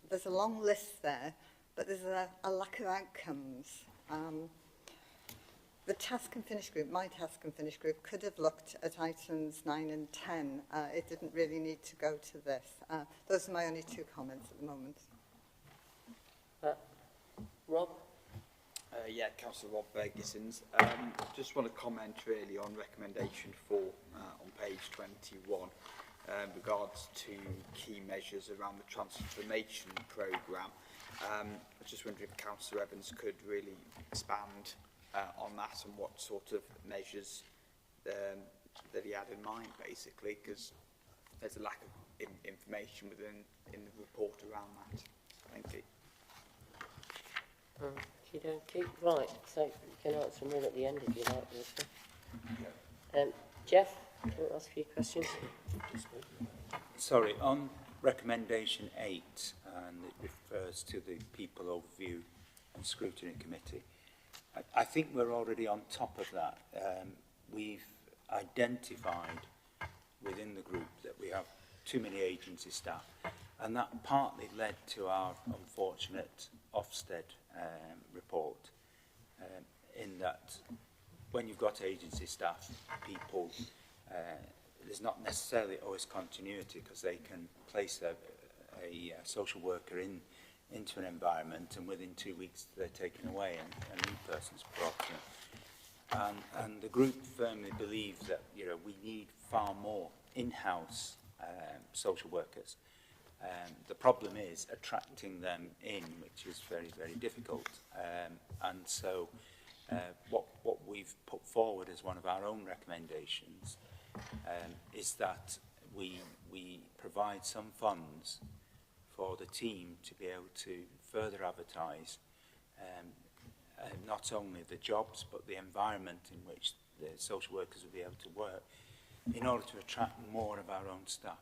There's a long list there, but there's a lack of outcomes. The task and finish group, my task and finish group, could have looked at items 9 and 10. It didn't really need to go to this. Those are my only 2 comments at the moment. Rob? Yeah, Councillor Rob Gittins. Just want to comment really on recommendation 4 on page 21 regards to key measures around the transformation programme. I was just wondering if Councillor Evans could really expand on that and what sort of measures that he had in mind, basically, because there's a lack of information in the report around that. Thank you. Right, so you can answer more at the end if you like, Wilfred. Jeff, do you want to ask a few questions? Sorry, on recommendation 8, and it refers to the People Overview and Scrutiny Committee, I think we're already on top of that. We've identified within the group that we have too many agency staff, and that partly led to our unfortunate Ofsted report, in that when you've got agency staff, people, there's not necessarily always continuity, because they can place a social worker into an environment, and within 2 weeks they're taken away and a new person's brought in. And the group firmly believes that, you know, we need far more in-house social workers. The problem is attracting them in, which is very, very difficult. And so what we've put forward as one of our own recommendations is that we provide some funds for the team to be able to further advertise not only the jobs but the environment in which the social workers will be able to work, in order to attract more of our own staff.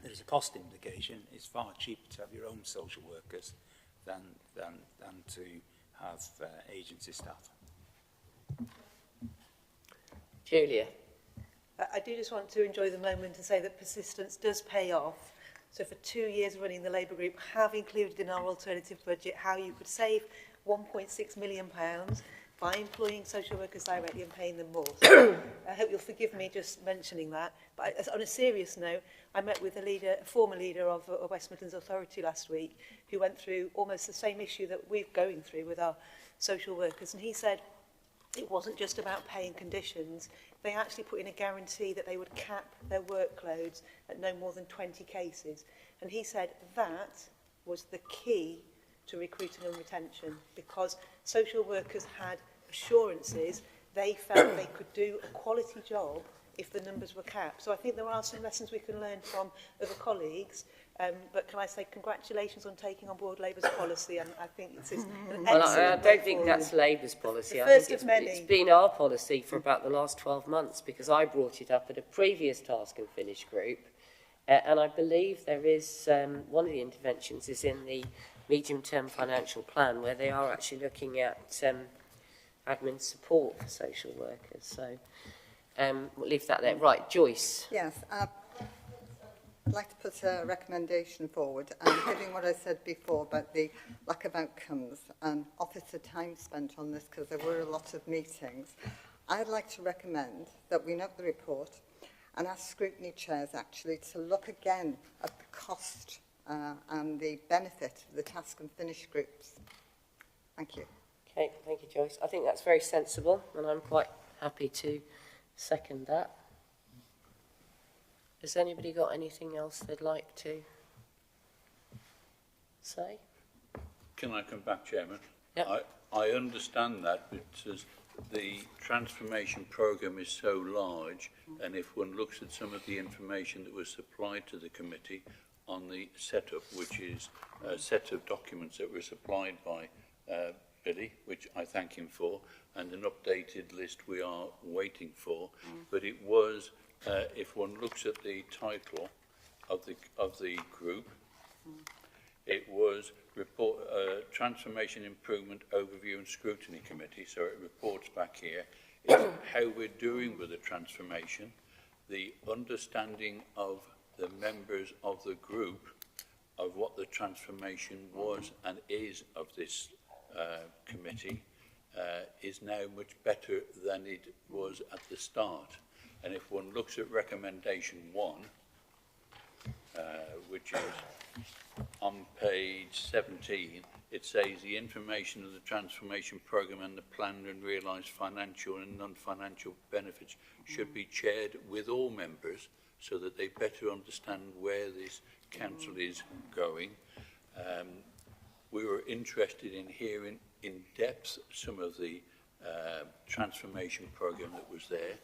There is a cost implication. It's far cheaper to have your own social workers than to have agency staff. Julia. I do just want to enjoy the moment to say that persistence does pay off. So for 2 years running, the Labour group have included in our alternative budget how you could save £1.6 million by employing social workers directly and paying them more. So I hope you'll forgive me just mentioning that. But on a serious note, I met with a former leader of West Midlands Authority last week, who went through almost the same issue that we're going through with our social workers. And he said it wasn't just about paying conditions. They actually put in a guarantee that they would cap their workloads at no more than 20 cases. And he said that was the key to recruiting and retention, because social workers had assurances they felt they could do a quality job if the numbers were capped. So I think there are some lessons we can learn from other colleagues. But can I say congratulations on taking on board Labour's policy, and I think it's an Well, I don't think that's Labour's policy. I think it's been our policy for about the last 12 months, because I brought it up at a previous task and finish group, and I believe there is one of the interventions is in the medium-term financial plan, where they are actually looking at admin support for social workers. So we'll leave that there. Right, Joyce. Yes, I'd like to put a recommendation forward, given what I said before about the lack of outcomes and officer time spent on this, because there were a lot of meetings. I'd like to recommend that we note the report and ask scrutiny chairs actually to look again at the cost and the benefit of the task and finish groups. Thank you. Okay, thank you, Joyce. I think that's very sensible, and I'm quite happy to second that. Has anybody got anything else they'd like to say? Can I come back, Chairman? Yep. I understand that, because the transformation programme is so large, and if one looks at some of the information that was supplied to the committee on the setup, which is a set of documents that were supplied by Billy, which I thank him for, and an updated list we are waiting for. But it was, if one looks at the title of the group, it was Transformation Improvement Overview and Scrutiny Committee. So it reports back here. It's how we're doing with the transformation, the understanding of the members of the group of what the transformation was and is of this committee is now much better than it was at the start. And if one looks at recommendation 1, which is on page 17. It says the information of the transformation programme and the planned and realised financial and non-financial benefits should be shared with all members so that they better understand where this council is going. We were interested in hearing in depth some of the transformation programme that was there.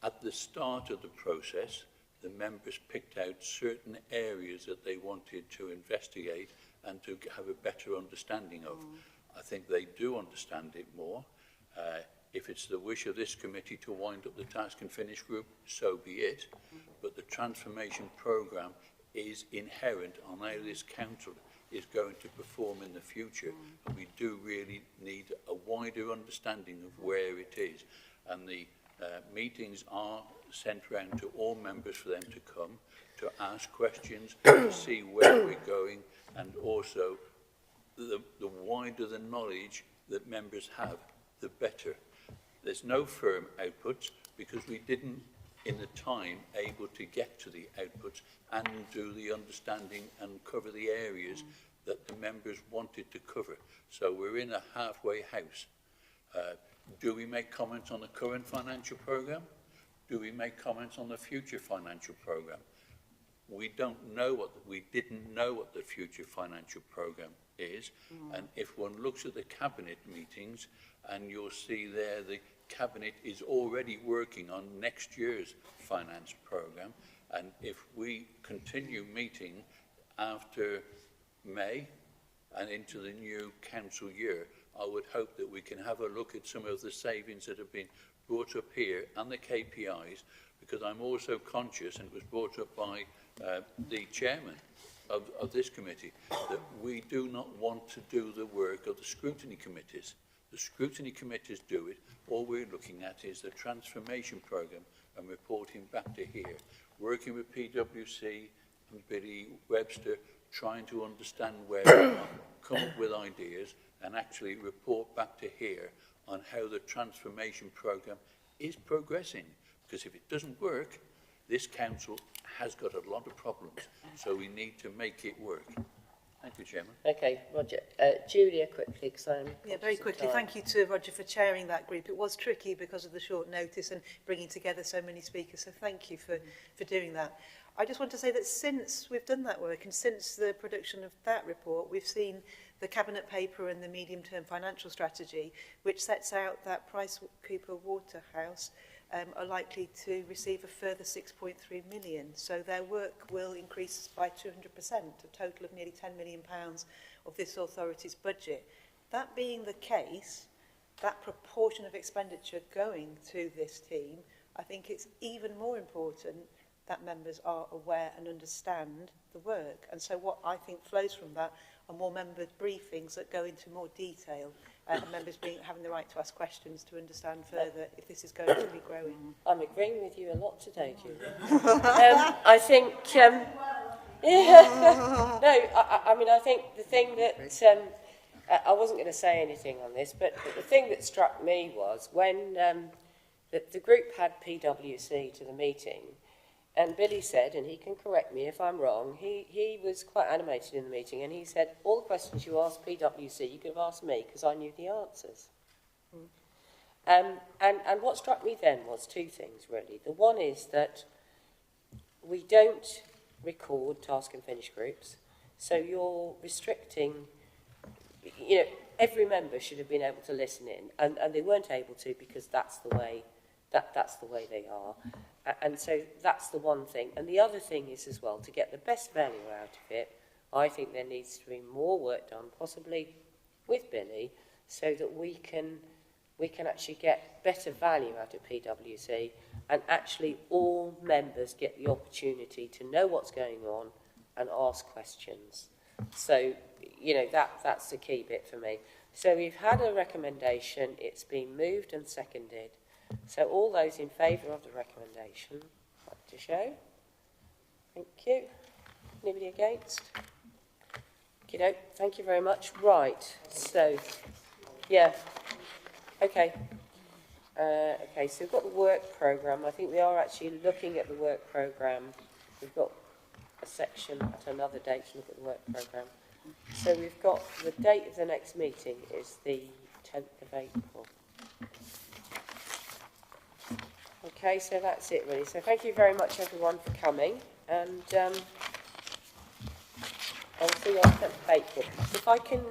At the start of the process, the members picked out certain areas that they wanted to investigate and to have a better understanding of. I think they do understand it more. If it's the wish of this committee to wind up the task and finish group, so be it. But the transformation programme is inherent on how this council is going to perform in the future. And we do really need a wider understanding of where it is. And the meetings are sent round to all members for them to come, to ask questions, to see where we're going, and also the wider the knowledge that members have, the better. There's no firm outputs because we didn't, in the time, able to get to the outputs and do the understanding and cover the areas that the members wanted to cover. So we're in a halfway house. Do we make comments on the current financial programme? Do we make comments on the future financial programme? We didn't know what the future financial programme is. And if one looks at the cabinet meetings, and you'll see there the cabinet is already working on next year's finance programme. And if we continue meeting after May and into the new council year, I would hope that we can have a look at some of the savings that have been brought up here and the KPIs, because I'm also conscious, and it was brought up by the chairman of this committee, that we do not want to do the work of the scrutiny committees. The scrutiny committees do it. All we're looking at is the transformation programme and reporting back to here. Working with PwC and Billy Webster, trying to understand where we are, come up with ideas, and actually report back to here on how the transformation programme is progressing. Because if it doesn't work, this council has got a lot of problems, so we need to make it work. Thank you, Chairman. Okay, Roger. Julia, quickly, because I'm... Yeah, very quickly. Thank you to Roger for chairing that group. It was tricky because of the short notice and bringing together so many speakers, so thank you for doing that. I just want to say that since we've done that work and since the production of that report, we've seen the Cabinet paper and the medium-term financial strategy, which sets out that PricewaterhouseCoopers are likely to receive a further 6.3 million. So their work will increase by 200%, a total of nearly £10 million of this authority's budget. That being the case, that proportion of expenditure going to this team, I think it's even more important that members are aware and understand the work. And so what I think flows from that are more member briefings that go into more detail, and members having the right to ask questions to understand further if this is going to be growing. I'm agreeing with you a lot today, Julia. I think... I mean, I think the thing that... I wasn't going to say anything on this, but the thing that struck me was when the group had PwC to the meeting, and Billy said, and he can correct me if I'm wrong, he was quite animated in the meeting, and he said, all the questions you asked PwC, you could have asked me, because I knew the answers. And what struck me then was two things, really. The one is that we don't record task and finish groups, so you're restricting, you know, every member should have been able to listen in, and they weren't able to because that's the way they are. And so that's the one thing. And the other thing is as well, to get the best value out of it, I think there needs to be more work done, possibly with Billy, so that we can actually get better value out of PwC, and actually all members get the opportunity to know what's going on and ask questions. So, you know, that's the key bit for me. So we've had a recommendation, it's been moved and seconded. So all those in favour of the recommendation, I'd like to show. Thank you. Anybody against? Okey-doke, thank you very much. Right, so, yeah, okay. Okay, so we've got the work programme. I think we are actually looking at the work programme. We've got a section at another date to look at the work programme. So we've got the date of the next meeting is the 10th of April. Okay, so that's it really. So thank you very much everyone for coming, and I'll see you on the 10th of April. If I can